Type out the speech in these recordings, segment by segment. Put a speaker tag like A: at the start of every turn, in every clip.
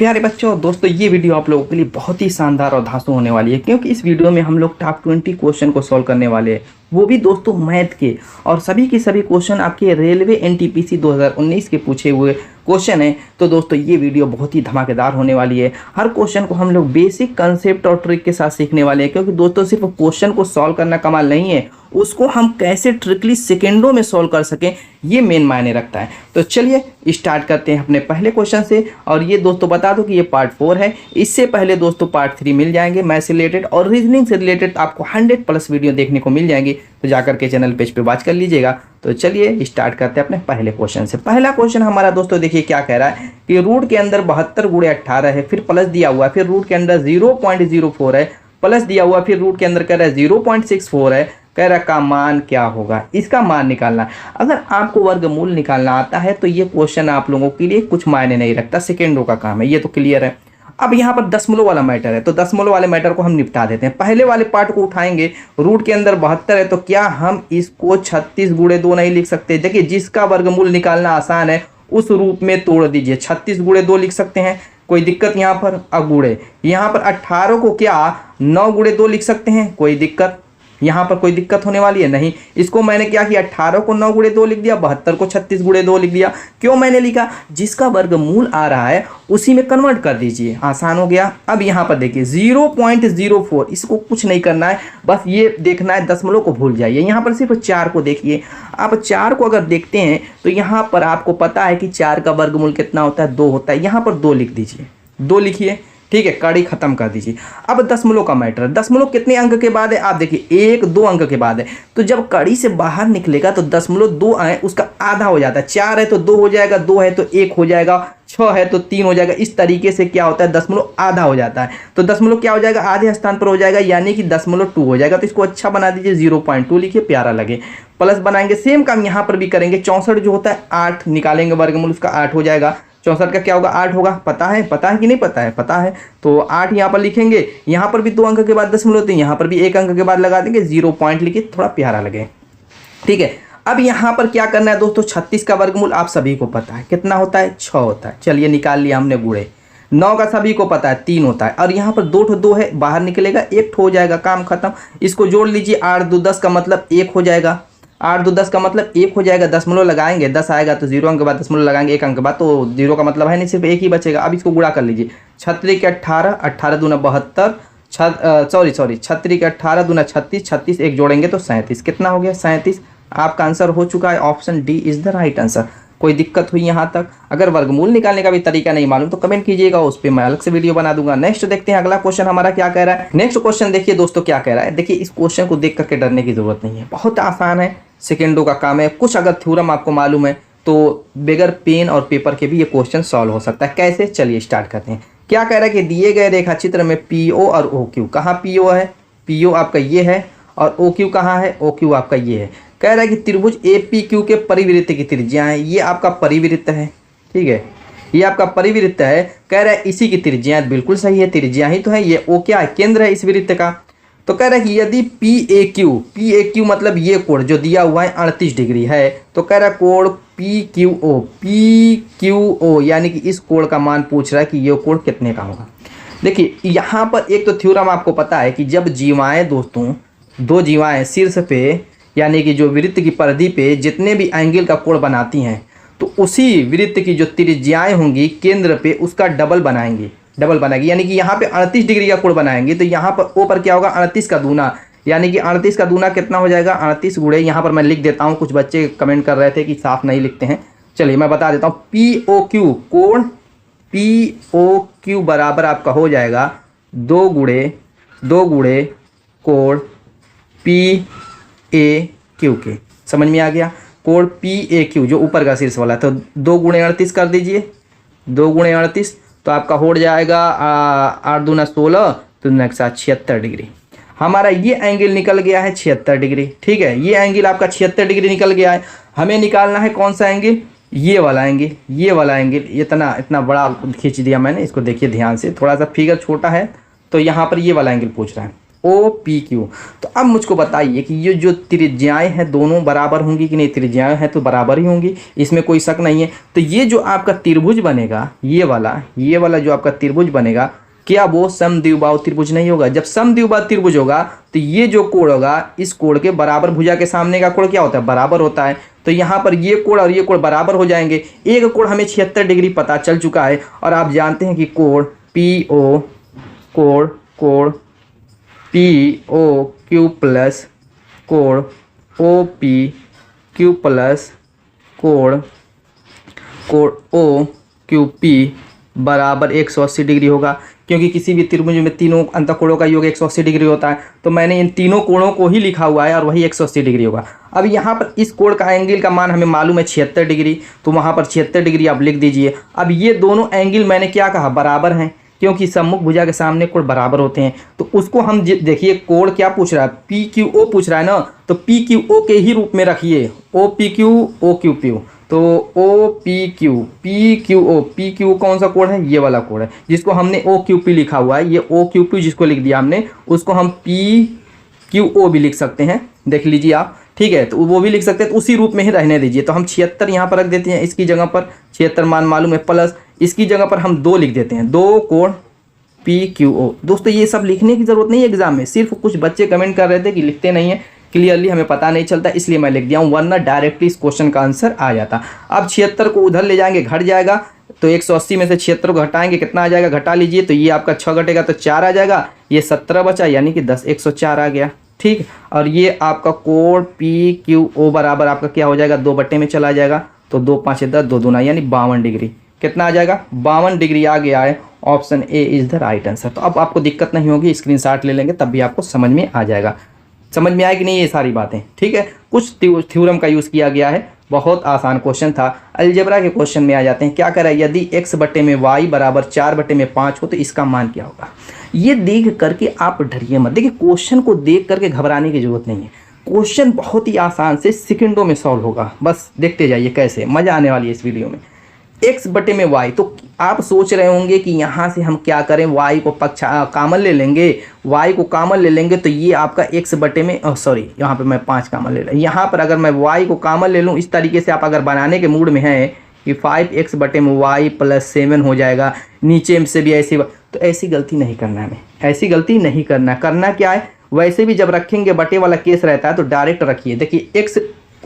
A: प्यारे बच्चों और दोस्तों, ये वीडियो आप लोगों के लिए बहुत ही शानदार और धांसू होने वाली है, क्योंकि इस वीडियो में हम लोग टॉप 20 क्वेश्चन को सॉल्व करने वाले हैं, वो भी दोस्तों मैथ के। और सभी के सभी क्वेश्चन आपके रेलवे एनटीपीसी 2019 के पूछे हुए क्वेश्चन है। तो दोस्तों ये वीडियो बहुत ही धमाकेदार होने वाली है। हर क्वेश्चन को हम लोग बेसिक कंसेप्ट और ट्रिक के साथ सीखने वाले हैं, क्योंकि दोस्तों सिर्फ क्वेश्चन को सॉल्व करना कमाल नहीं है, उसको हम कैसे ट्रिकली सेकेंडों में सॉल्व कर सकें ये मेन मायने रखता है। तो चलिए स्टार्ट करते हैं अपने पहले क्वेश्चन से। और ये दोस्तों बता दो कि ये पार्ट 4 है। इससे पहले दोस्तों पार्ट 3 मिल जाएंगे मैथ से रिलेटेड और रीजनिंग से रिलेटेड, आपको 100+ वीडियो देखने को मिल जाएंगी। तो जाकर के चैनल पेज पे वॉच कर लीजिएगा। तो चलिए स्टार्ट करते हैं अपने पहले क्वेश्चन से। पहला क्वेश्चन हमारा दोस्तों देखिए क्या कह रहा है कि रूट के अंदर 72 × 18 है, फिर प्लस दिया हुआ है, फिर रूट के अंदर 0.04 है, प्लस दिया हुआ, फिर रूट के अंदर कह रहा है 0.64 है, कह रहा का मान क्या होगा, इसका मान निकालना। अगर आपको वर्गमूल निकालना आता है तो ये क्वेश्चन आप लोगों के लिए कुछ मायने नहीं रखता, सेकेंडों का काम है, ये तो क्लियर है। अब यहाँ पर दशमलव वाला मैटर है, तो दशमलव वाले मैटर को हम निपटा देते हैं। पहले वाले पार्ट को उठाएंगे। रूट के अंदर 72 है, तो क्या हम इसको 36 × 2 नहीं लिख सकते? देखिए जिसका वर्गमूल निकालना आसान है उस रूप में तोड़ दीजिए। 36 × 2 लिख सकते हैं, कोई दिक्कत यहाँ पर? अगुड़े यहाँ पर 18 को क्या 9 × 2 लिख सकते हैं? कोई दिक्कत? यहाँ पर कोई दिक्कत होने वाली है? नहीं। इसको मैंने क्या किया, 18 को 9 × 2 लिख दिया, 72 को 36 × 2 लिख दिया। क्यों मैंने लिखा? जिसका वर्गमूल आ रहा है उसी में कन्वर्ट कर दीजिए, आसान हो गया। अब यहाँ पर देखिए 0.04, इसको कुछ नहीं करना है, बस ये देखना है, दशमलव को भूल जाइए। यहाँ पर सिर्फ 4 को देखिए। आप 4 को अगर देखते हैं तो यहाँ पर आपको पता है कि 4 का वर्गमूल कितना होता है? 2 होता है। यहाँ पर 2 लिख दीजिए, 2 लिखिए, ठीक है, कड़ी खत्म कर दीजिए। अब दशमलव का मैटर, दशमलव कितने अंक के बाद है? आप देखिए 1 2 अंक के बाद है। तो जब कड़ी से बाहर निकलेगा तो दशमलव 2 आए, उसका आधा हो जाता है। 4 है तो 2 हो जाएगा, 2 है तो 1 हो जाएगा, 6 है तो 3 हो जाएगा। इस तरीके से क्या होता है, दशमलव आधा हो जाता है। तो दशमलव क्या हो जाएगा, आधे स्थान पर हो जाएगा, यानी कि दशमलव 2 हो जाएगा। तो इसको अच्छा बना दीजिए, 0.2 लिखिए, प्यारा लगे। प्लस बनाएंगे, सेम काम यहाँ पर भी करेंगे। 64 जो होता है 8 निकालेंगे वर्गमूल, उसका 8 हो जाएगा। 64 का क्या होगा, 8 होगा। पता है कि नहीं पता है? पता है। तो 8 यहाँ पर लिखेंगे। यहाँ पर भी 2 अंक के बाद दशमलव होते हैं, यहाँ पर भी 1 अंक के बाद लगा देंगे, 0 पॉइंट लिखिए, थोड़ा प्यारा लगे, ठीक है। अब यहाँ पर क्या करना है दोस्तों, 36 का वर्गमूल आप सभी को पता है कितना होता है, 6 होता है। चलिए निकाल लिया हमने गुणे। 9 का सभी को पता है 3 होता है, और यहाँ पर 2 है, बाहर निकलेगा 1 हो जाएगा, काम खत्म। इसको जोड़ लीजिए, 8 2 10 का मतलब 1 हो जाएगा। 8 2 10 का मतलब 1 हो जाएगा। दशमलव लगाएंगे, 10 आएगा तो 0 अंक के बाद दशमलव लगाएंगे, 1 अंक के बाद, तो 0 का मतलब है नहीं, सिर्फ 1 ही बचेगा। अब इसको गुणा कर लीजिए। 36 के 18, 18 दूना 72, 36 के 18 दूना 36, 36 एक जोड़ेंगे तो 37। कितना हो गया, 37। आपका आंसर हो चुका है, option D is the right answer. कोई दिक्कत हुई यहाँ तक? अगर वर्गमूल निकालने का भी तरीका नहीं मालूम तो कमेंट कीजिएगा, उस पर मैं अलग से वीडियो बना दूंगा। नेक्स्ट देखते हैं अगला क्वेश्चन हमारा क्या कह रहा है। नेक्स्ट क्वेश्चन देखिए दोस्तों क्या कह रहा है। देखिए इस क्वेश्चन को देख करके डरने की जरूरत नहीं है, बहुत आसान है, सेकेंडों का काम है। कुछ अगर थ्योरम आपको मालूम है तो बगैर पेन और पेपर के भी ये क्वेश्चन सॉल्व हो सकता है। कैसे, चलिए स्टार्ट करते हैं। क्या कह रहा है कि दिए गए रेखा चित्र में PO और OQ, कहाँ PO है, PO आपका ये है, और OQ कहाँ है, OQ आपका ये है। कह रहा है कि त्रिभुज APQ के परिवृत्त की त्रिज्या है, ये आपका परिवृत्त है, ठीक है, ये आपका परिवृत्त है। कह रहा है इसी की त्रिज्या, बिल्कुल सही है, त्रिज्या ही तो है। ये O क्या है, केंद्र है इस वृत्त का। तो कह रहा है कि यदि PAQ मतलब ये कोण जो दिया हुआ है 38 डिग्री है, तो कह रहा है कोण PQO यानी कि इस कोण का मान पूछ रहा है कि ये कोण कितने का होगा। देखिए यहाँ पर एक तो थ्योरम आपको पता है कि जब जीवाएं दोस्तों, 2 जीवाएं शीर्ष पे यानी कि जो वृत्त की परिधि पे जितने भी एंगल का कोण बनाती हैं, तो उसी वृत्त की जो त्रिज्याएं होंगी केंद्र पे उसका डबल बनाएंगी, यानी कि यहाँ पे 38 डिग्री का कोण बनाएंगे, तो यहाँ पर O पर क्या होगा, 38 का दूना, यानी कि 38 का दूना कितना हो जाएगा, 38 गुणे, यहाँ पर मैं लिख देता हूँ, कुछ बच्चे कमेंट कर रहे थे कि साफ नहीं लिखते हैं, चलिए मैं बता देता हूँ। POQ कोण POQ बराबर आपका हो जाएगा 2 गुणे कोण PAQ के। समझ में आ गया, कोण PAQ जो ऊपर का शीर्ष वाला, तो 2 गुणे 38 कर दीजिए, 2 गुणे 38, तो आपका हो जाएगा 8 दूना 16, तो 76 डिग्री। हमारा ये एंगल निकल गया है 76 डिग्री, ठीक है, ये एंगल आपका 76 डिग्री निकल गया है। हमें निकालना है कौन सा एंगल, ये वाला एंगल। इतना बड़ा खींच दिया मैंने, इसको देखिए ध्यान से, थोड़ा सा फिगर छोटा है तो यहाँ पर ये वाला एंगल पूछ रहा है। O P Q. तो अब मुझको बताइए कि ये जो त्रिज्याएं हैं दोनों बराबर होंगी कि नहीं? त्रिज्याएं हैं तो बराबर ही होंगी, इसमें कोई शक नहीं है। तो ये जो आपका त्रिभुज बनेगा, ये वाला जो आपका त्रिभुज बनेगा, क्या वो समद्विबाहु त्रिभुज नहीं होगा? जब समद्विबाहु त्रिभुज होगा तो ये जो कोण होगा, इस कोण के बराबर भुजा के सामने का कोण क्या होता है? बराबर होता है। तो यहाँ पर ये कोण और ये कोण बराबर हो जाएंगे। एक कोण हमें 76 डिग्री पता चल चुका है, और आप जानते हैं कि कोण पी ओ, कोण पी ओ क्यू प्लस कोण ओ पी क्यू प्लस कोण ओ क्यू पी बराबर 180 डिग्री होगा, क्योंकि किसी भी त्रिभुज में तीनों अंतःकोणों का योग 180 डिग्री होता है। तो मैंने इन तीनों कोणों को ही लिखा हुआ है और वही 180 डिग्री होगा। अब यहाँ पर इस कोण का एंगल का मान हमें मालूम है 76 डिग्री, तो वहाँ पर 76 डिग्री आप लिख दीजिए। अब ये दोनों एंगल मैंने क्या कहा? बराबर हैं, क्योंकि सम्मुख भुजा के सामने कोण बराबर होते हैं। तो उसको हम देखिए, कोण क्या पूछ रहा है? पी क्यू ओ पूछ रहा है ना, तो पी क्यू ओ के ही रूप में रखिए, O P Q O Q P. तो ओ पी क्यू कौन सा कोण है? ये वाला कोण है, जिसको हमने ओ क्यू पी लिखा हुआ है। ये ओ क्यू पी जिसको लिख दिया हमने, उसको हम पी क्यू ओ भी लिख सकते हैं, देख लीजिए आप, ठीक है? तो वो भी लिख सकते हैं, तो उसी रूप में ही रहने दीजिए। तो हम 76 यहाँ पर रख देते हैं, इसकी जगह पर 76 मान मालूम है, प्लस इसकी जगह पर हम 2 लिख देते हैं, 2 कोण पी क्यू ओ। दोस्तों ये सब लिखने की जरूरत नहीं है एग्जाम में, सिर्फ कुछ बच्चे कमेंट कर रहे थे कि लिखते नहीं है क्लियरली, हमें पता नहीं चलता, इसलिए मैं लिख दिया हूँ, वरना डायरेक्टली इस क्वेश्चन का आंसर आ जाता। अब 76 को उधर ले जाएंगे, घट जाएगा, तो 180 में से 76 को घटाएंगे, कितना आ जाएगा? घटा लीजिए, तो ये आपका 6 घटेगा तो 4 आ जाएगा, ये 17 बचा, यानी कि 10, 104 आ गया, ठीक। और ये आपका कोण पी क्यू ओ बराबर आपका क्या हो जाएगा? 2 बट्टे में चला जाएगा, तो 2 5 10, 2 दूना यानी 52 डिग्री। कितना आ जाएगा? 52 डिग्री आ गया है। Option A is the right answer. तो अब आपको दिक्कत नहीं होगी, स्क्रीनशॉट ले लेंगे तब भी आपको समझ में आ जाएगा। समझ में आया कि नहीं ये सारी बातें? ठीक है, कुछ थ्योरम का यूज़ किया गया है, बहुत आसान क्वेश्चन था। अलजेब्रा के क्वेश्चन में आ जाते हैं, क्या करें? यदि x बटे में y बराबर 4 बटे में 5 हो तो इसका मान क्या होगा? ये देख करके आप डरिए मत, देखिए क्वेश्चन को देख करके घबराने की जरूरत नहीं है, क्वेश्चन बहुत ही आसान से सेकंडों में सॉल्व होगा, बस देखते जाइए कैसे, मज़ा आने वाली है इस वीडियो में। x बटे में y, तो आप सोच रहे होंगे कि यहाँ से हम क्या करें, y को कॉमन ले लेंगे, y को कॉमन ले लेंगे, तो ये आपका x बटे में सॉरी यहाँ पे मैं 5 कॉमन ले लूँ, यहाँ पर अगर मैं y को कॉमन ले लूँ, इस तरीके से आप अगर बनाने के मूड में हैं कि 5x बटे में y प्लस 7 हो जाएगा, नीचे से भी ऐसी, तो ऐसी गलती नहीं करना है, हमें ऐसी गलती नहीं करना। करना क्या है, वैसे भी जब रखेंगे बटे वाला केस रहता है तो डायरेक्ट रखिए। देखिए x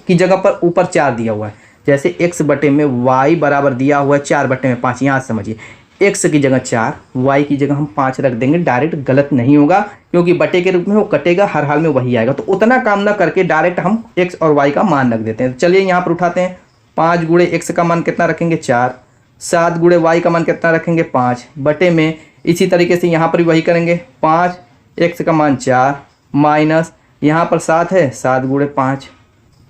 A: की जगह पर ऊपर 4 दिया हुआ है, जैसे x बटे में y बराबर दिया हुआ है 4 बटे में 5, यहाँ समझिए x की जगह 4, y की जगह हम 5 रख देंगे, डायरेक्ट गलत नहीं होगा, क्योंकि बटे के रूप में वो कटेगा, हर हाल में वही आएगा। तो उतना काम ना करके डायरेक्ट हम x और y का मान रख देते हैं। तो चलिए यहाँ पर उठाते हैं, 5 गुणे x का मान कितना रखेंगे? 4, 7 गुणे y का मान कितना रखेंगे? 5 बटे में, इसी तरीके से यहाँ पर भी वही करेंगे, 5 x का मान 4 माइनस यहाँ पर 7 है, 7 गुणे 5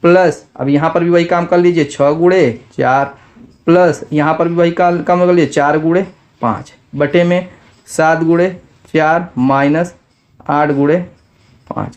A: प्लस, अब यहाँ पर भी वही काम कर लीजिए, 6 गुणे 4 प्लस यहाँ पर भी वही काम कर लीजिए, 4 गुणे 5 बटे में 7 गुणे 4 माइनस 8 गुणे 5।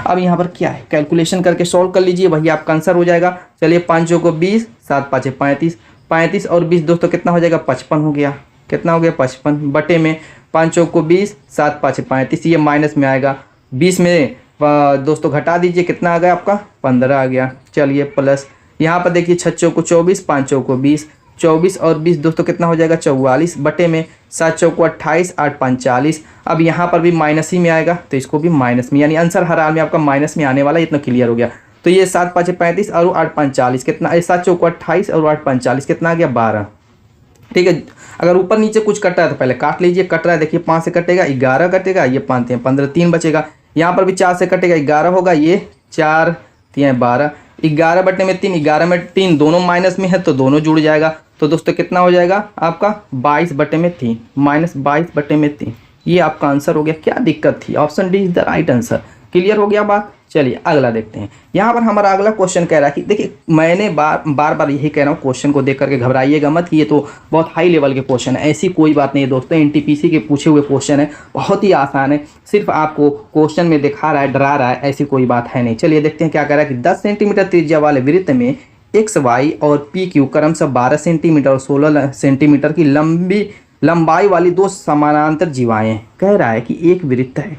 A: अब यहाँ पर क्या है, कैलकुलेशन करके सॉल्व कर लीजिए, वही आपका आंसर हो जाएगा। चलिए 5 को 20, 7 5 35, 35 और 20 दोस्तों कितना हो जाएगा? 55 हो गया। कितना हो गया? 55 बटे में 5 को 20, 7 5 35, ये माइनस में आएगा, 20 में दोस्तों घटा दीजिए, कितना आ गया आपका? 15 आ गया। चलिए प्लस यहाँ पर देखिए 6 को 24, 5 को 20, 24 और 20 दोस्तों कितना हो जाएगा? 44 बटे में 7 को 28, 8 5 40। अब यहाँ पर भी माइनस ही में आएगा, तो इसको भी माइनस में, यानी आंसर हर हाल में आपका माइनस में आने वाला, इतना क्लियर हो गया। तो ये 7 5 35 और 8 5 40 कितना, 7 को 28 और 8 5 40 कितना आ गया? 12। ठीक है, अगर ऊपर नीचे कुछ कट रहा है तो पहले काट लीजिए। कट रहा है देखिए, 5 से कटेगा 11 कटेगा, ये 5 15, 3 बचेगा। यहाँ पर भी 4 से कटेगा 11 होगा, ये 4 3 12, 11 बटे में 3, 11 में 3 दोनों माइनस में है तो दोनों जुड़ जाएगा। तो दोस्तों कितना हो जाएगा आपका? 22 बटे में 3 माइनस 22 बटे में 3, ये आपका आंसर हो गया। क्या दिक्कत थी? Option D is the right answer. Clear हो गया बात? चलिए अगला देखते हैं। यहाँ पर हमारा अगला क्वेश्चन कह रहा है कि देखिए, मैंने बार यही कह रहा हूँ, क्वेश्चन को देख करके घबराइएगा मत कि ये तो बहुत हाई लेवल के क्वेश्चन है, ऐसी कोई बात नहीं है दोस्तों। एनटीपीसी के पूछे हुए क्वेश्चन है, बहुत ही आसान है, सिर्फ आपको क्वेश्चन में दिखा रहा है, डरा रहा है, ऐसी कोई बात है नहीं। चलिए देखते हैं क्या कह रहा है कि 10 सेंटीमीटर त्रिज्या वाले वृत्त में एक्स वाई और पी क्यू क्रमशः 12 सेंटीमीटर और 16 सेंटीमीटर की लंबाई वाली 2 समानांतर जीवाएं। कह रहा है कि एक वृत्त है,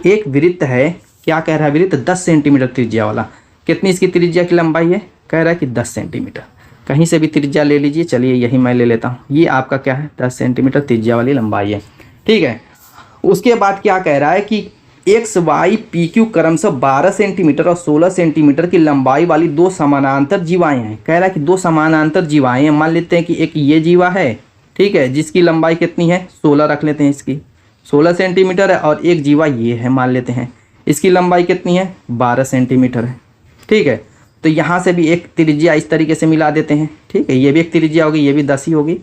A: एक वृत्त है, क्या कह रहा है वृत्त 10 सेंटीमीटर त्रिज्या वाला। कितनी इसकी त्रिज्या की लंबाई है, कह रहा है कि 10 सेंटीमीटर। कहीं से भी त्रिज्या ले लीजिए, चलिए यही मैं ले लेता हूँ। ये आपका क्या है 10 सेंटीमीटर त्रिज्या वाली लंबाई है, ठीक है। उसके बाद क्या कह रहा है कि एक्स वाई पी क्यू क्रमशः 12 सेंटीमीटर और 16 सेंटीमीटर की लंबाई वाली दो समानांतर जीवाएं हैं। कह रहा है कि दो समानांतर जीवाएं हैं। मान लेते हैं कि एक ये जीवा है, ठीक है, जिसकी लंबाई कितनी है 16 रख लेते हैं, इसकी 16 सेंटीमीटर है। और एक जीवा ये है, मान लेते हैं इसकी लंबाई कितनी है 12 सेंटीमीटर है, ठीक है। तो यहाँ से भी एक त्रिज्या इस तरीके से मिला देते हैं, ठीक है। ये भी एक त्रिज्या होगी, ये भी 10 ही होगी।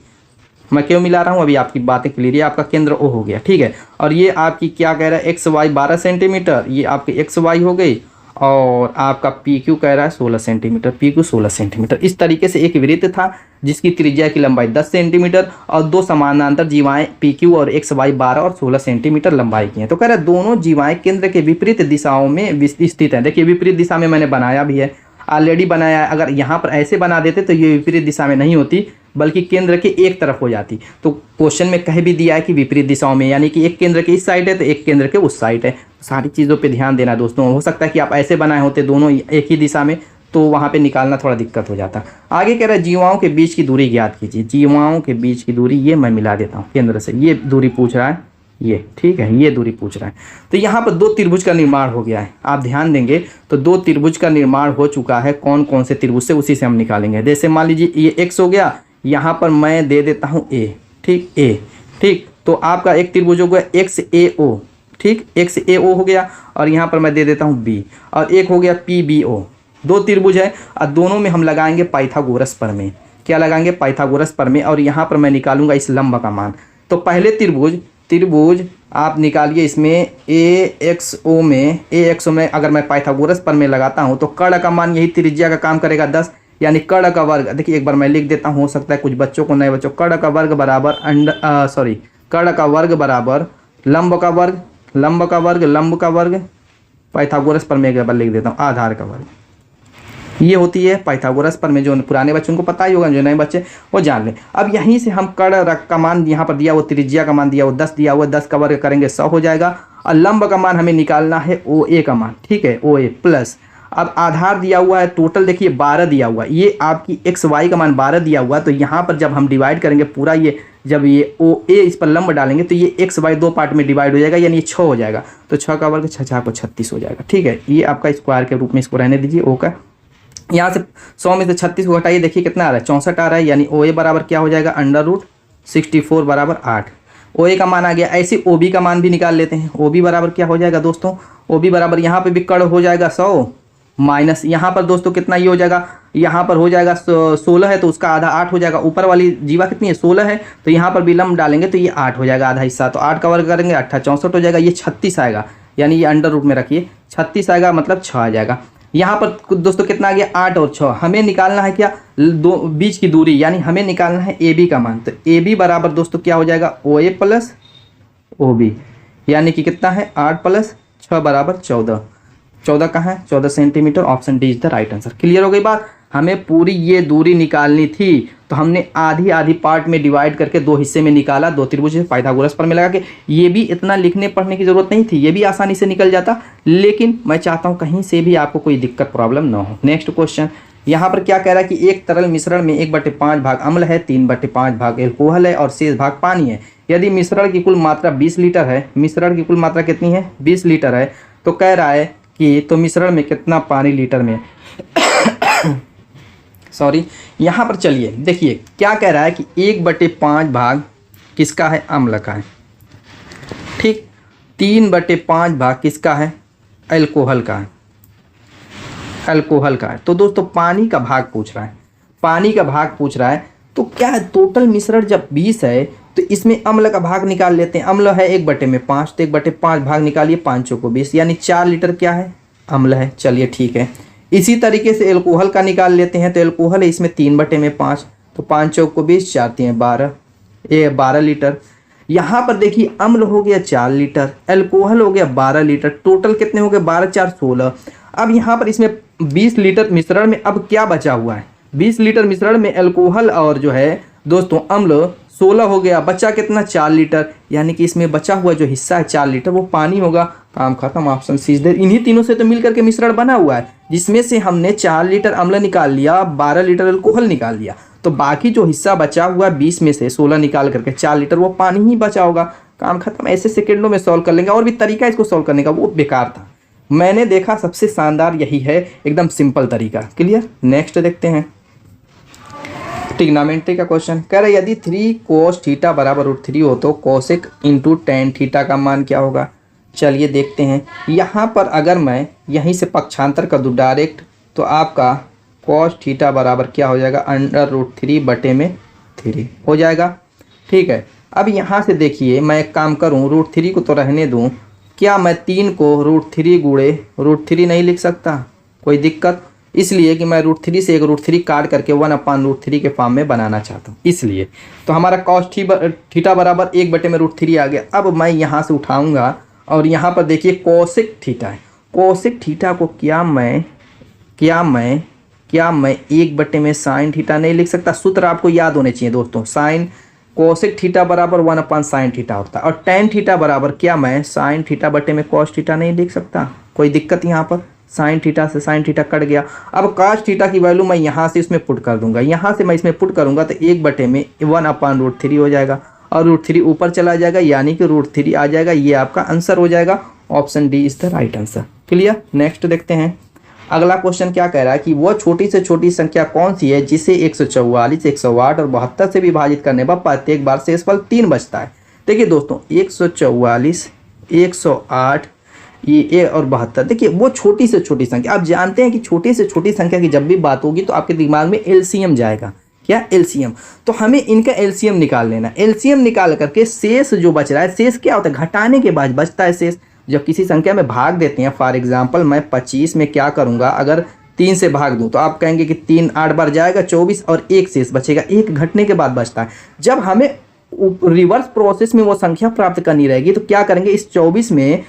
A: मैं क्यों मिला रहा हूँ अभी आपकी बातें क्लियर है। आपका केंद्र ओ हो गया, ठीक है। और ये आपकी क्या कह रहा है एक्स वाई 12 सेंटीमीटर, ये आपकी एक्स वाई हो गई। और आपका पी क्यू कह रहा है 16 सेंटीमीटर, पी क्यू 16 सेंटीमीटर। इस तरीके से एक वृत्त था जिसकी त्रिज्या की लंबाई 10 सेंटीमीटर और दो समानांतर जीवाएं पी क्यू और एक्स वाई 12 और 16 सेंटीमीटर लंबाई की हैं। तो कह रहा है दोनों जीवाएं केंद्र के विपरीत दिशाओं में स्थित हैं। देखिए विपरीत दिशा में मैंने बनाया भी है, ऑलरेडी बनाया है। अगर यहाँ पर ऐसे बना देते तो ये विपरीत दिशा में नहीं होती बल्कि केंद्र के एक तरफ हो जाती। तो क्वेश्चन में कह भी दिया है कि विपरीत दिशाओं में, यानी कि एक केंद्र के इस साइड है तो एक केंद्र के उस साइड है। सारी चीज़ों पे ध्यान देना दोस्तों। हो सकता है कि आप ऐसे बनाए होते दोनों एक ही दिशा में, तो वहाँ पे निकालना थोड़ा दिक्कत हो जाता। आगे कह रहा है जीवाओं के बीच की दूरी ज्ञात कीजिए। जीवाओं के बीच की दूरी ये मैं मिला देता हूँ केंद्र से, ये दूरी पूछ रहा है, ये ठीक है, ये दूरी पूछ रहा है। तो यहाँ पर दो त्रिभुज का निर्माण हो गया है। आप ध्यान देंगे तो दो त्रिभुज का निर्माण हो चुका है। कौन कौन से त्रिभुज से, उसी से हम निकालेंगे। जैसे मान लीजिए ये एक्स हो गया, यहाँ पर मैं दे देता हूँ ए, ठीक, ए, ठीक। तो आपका एक त्रिभुज हो गया एक्स ए ओ, ठीक, एक्स ए ओ हो गया। और यहाँ पर मैं दे देता हूँ बी, और एक हो गया पी बी ओ। दो त्रिभुज है और दोनों में हम लगाएंगे पाइथागोरस प्रमेय। क्या लगाएंगे, पाइथागोरस प्रमेय। और यहाँ पर मैं निकालूंगा इस लंब का मान। तो पहले त्रिभुज आप निकालिए, इसमें ए एक्स ओ में अगर मैं पाइथागोरस प्रमेय लगाता हूँ तो कर्ण का मान यही त्रिज्या का काम करेगा 10, यानी कर्ण का वर्ग। देखिए एक बार मैं लिख देता हूँ, हो सकता है कुछ बच्चों को नए बच्चों, कर्ण का वर्ग बराबर कर्ण का वर्ग बराबर लंब का वर्ग, लंब का वर्ग, लंब का वर्ग, पाइथागोरस प्रमेय के बार लिख देता हूँ आधार का वर्ग। ये होती है पाइथागोरस प्रमेय। जो पुराने बच्चों को पता ही होगा, जो नए बच्चे वो जान लें। अब यहीं से हम कर्ण का मान यहाँ पर दिया, वो त्रिज्या का मान दिया, वो 10 दिया हुआ, 10 का वर्ग करेंगे 100 हो जाएगा। और लंब का मान हमें निकालना है ओ ए का मान, ठीक है, ओ ए प्लस। अब आधार दिया हुआ है, टोटल देखिए 12 दिया हुआ है। ये आपकी एक्स वाई का मान 12 दिया हुआ है। तो यहाँ पर जब हम डिवाइड करेंगे पूरा, ये जब ये ओ ए इस पर लंब डालेंगे तो ये एक्स वाई दो पार्ट में डिवाइड हो जाएगा, यानी ये 6 हो जाएगा। तो 6 का वर्ग 6 को 36 हो जाएगा, ठीक है। ये आपका स्क्वायर के रूप में इसको रहने दीजिए ओ का। यहाँ से 100 में से 36 को घटाइए, देखिए कितना आ रहा है 64 आ रहा है। यानी ओ ए बराबर क्या हो जाएगा √64 बराबर 8। ओ ए का मान आ गया। ऐसे ओ बी का मान भी निकाल लेते हैं। ओ बी बराबर क्या हो जाएगा दोस्तों, ओ बी बराबर यहाँ पे भी कर्ण हो जाएगा 100 माइनस यहाँ पर दोस्तों कितना ये हो जाएगा, यहाँ पर हो जाएगा 16 है तो उसका आधा 8 हो जाएगा। ऊपर वाली जीवा कितनी है 16 है, तो यहाँ पर भी लंब डालेंगे तो ये 8 हो जाएगा आधा हिस्सा। तो 8 का वर्ग करेंगे 8 64 हो जाएगा। ये 36 आएगा, यानी ये अंडर रूट में रखिए 36 आएगा, मतलब 6 आ जाएगा। यहाँ पर दोस्तों कितना आ गया 8 और 6। हमें निकालना है क्या, दो बीच की दूरी, यानी हमें निकालना है ए बी का मान। तो ए बी बराबर दोस्तों क्या हो जाएगा ओ ए प्लस ओ बी, यानी कि कितना है 8 + 6 बराबर 14। 14 कहाँ है 14 centimetre. Option D is the right answer. Clear हो गई बात। हमें पूरी ये दूरी निकालनी थी तो हमने आधी आधी पार्ट में डिवाइड करके दो हिस्से में निकाला। दो त्रिभुज पाइथागोरस प्रमेय लगा के। ये भी इतना लिखने पढ़ने की जरूरत नहीं थी, ये भी आसानी से निकल जाता, लेकिन मैं चाहता हूँ कहीं से भी आपको कोई दिक्कत प्रॉब्लम ना हो। नेक्स्ट क्वेश्चन यहाँ पर क्या कह रहा है कि एक तरल मिश्रण में 1/5 भाग अम्ल है, 3/5 भाग एल्कोहल है और शेष भाग पानी है। यदि मिश्रण की कुल मात्रा 20 लीटर है, मिश्रण की कुल मात्रा कितनी है 20 लीटर है, तो कह रहा है कि तो मिश्रण में कितना पानी लीटर में सॉरी यहाँ पर चलिए देखिए क्या कह रहा है कि 1/5 भाग किसका है अम्ल का है, ठीक। 3/5 भाग किसका है अल्कोहल का है, अल्कोहल का है। तो दोस्तों पानी का भाग पूछ रहा है, पानी का भाग पूछ रहा है। तो क्या है टोटल मिश्रण जब 20 है तो इसमें अम्ल का भाग निकाल लेते हैं। अम्ल है 1/5, तो 1/5 भाग निकालिए 5 को 20, यानी 4 लीटर क्या है अम्ल है। चलिए ठीक है। इसी तरीके से एल्कोहल का निकाल लेते हैं। तो एल्कोहल है इसमें 3/5, तो 5 को 20, 4 3 12, ये 12 लीटर। यहाँ पर देखिए अम्ल हो गया 4 लीटर, एल्कोहल हो गया 12 लीटर, टोटल कितने हो गए 12 4 16। अब यहाँ पर इसमें 20 लीटर मिश्रण में अब क्या बचा हुआ है, 20 लीटर मिश्रण में एल्कोहल और जो है दोस्तों अम्ल 16 हो गया, बचा कितना 4 लीटर, यानी कि इसमें बचा हुआ जो हिस्सा है 4 लीटर वो पानी होगा। काम खत्म, ऑप्शन सी इज देयर। इन्हीं तीनों से तो मिलकर के मिश्रण बना हुआ है, जिसमें से हमने 4 लीटर अम्ल निकाल लिया, 12 लीटर अल्कोहल निकाल लिया, तो बाकी जो हिस्सा बचा हुआ 20 में से 16 निकाल करके 4 लीटर वो पानी ही बचा होगा। काम खत्म। ऐसे सेकेंडों में सॉल्व कर लेंगे। और भी तरीका इसको सॉल्व करने का वो बेकार था, मैंने देखा सबसे शानदार यही है, एकदम सिंपल तरीका। क्लियर। नेक्स्ट देखते हैं ट्रिग्नोमेट्री का क्वेश्चन। कह रहे यदि 3 cos थीटा बराबर √3 हो तो कोसेक इंटू टेन थीटा का मान क्या होगा। चलिए देखते हैं। यहाँ पर अगर मैं यहीं से पक्षांतर कर दूँ डायरेक्ट, तो आपका cos थीटा बराबर क्या हो जाएगा, √3/3 हो जाएगा। ठीक है। अब यहाँ से देखिए, मैं एक काम करूँ, √3 को तो रहने दूँ, क्या मैं 3 को √3 गुणे √3 नहीं लिख सकता, कोई दिक्कत। इसलिए कि मैं √3 से एक √3 काट करके 1/√3 के फॉर्म में बनाना चाहता हूँ, इसलिए। तो हमारा cos थीटा बराबर 1/√3 आ गया। अब मैं यहाँ से उठाऊँगा और यहाँ पर देखिए कोसेक थीटा है। कोसेक थीटा को क्या मैं 1/sin थीटा नहीं लिख सकता। सूत्र आपको याद होने चाहिए दोस्तों। साइन कोसेक थीटा बराबर 1/sin थीटा होता है, और टेन थीटा बराबर क्या मैं sin थीटा बटे में cos थीटा नहीं लिख सकता, कोई दिक्कत। यहाँ पर sin थीटा से sin थीटा कट गया। अब cos थीटा की वैल्यू मैं यहाँ से इसमें पुट कर दूंगा, यहाँ से मैं इसमें पुट करूंगा तो 1/1/√3 हो जाएगा, और √3 ऊपर चला जाएगा, यानी कि √3 आ जाएगा। ये आपका आंसर हो जाएगा। Option D is the right answer. Clear. Next देखते हैं। अगला क्वेश्चन क्या कह रहा है कि वो छोटी से छोटी संख्या कौन सी है जिसे 144, 108 और 72 से विभाजित करने पर प्रत्येक बार शेषफल 3 बचता है। देखिए दोस्तों, 144, 108 ये और 72, देखिए वो छोटी से छोटी संख्या। आप जानते हैं कि छोटी से छोटी संख्या की जब भी बात होगी तो आपके दिमाग में एलसीएम जाएगा। क्या, एलसीएम। तो हमें इनका एलसीएम निकाल लेना। एलसीएम निकाल करके शेष जो बच रहा है, शेष क्या होता है, घटाने के बाद बचता है शेष। जब किसी संख्या में भाग देते हैं, फॉर एग्जांपल मैं 25 में क्या करूंगा, अगर 3 से भाग दूं तो आप कहेंगे कि 3 8 बार जाएगा 24 और 1 शेष बचेगा, 1 घटने के बाद बचता है। जब हमें रिवर्स प्रोसेस में वो संख्या प्राप्त करनी रहेगी तो क्या करेंगे, इस 24 में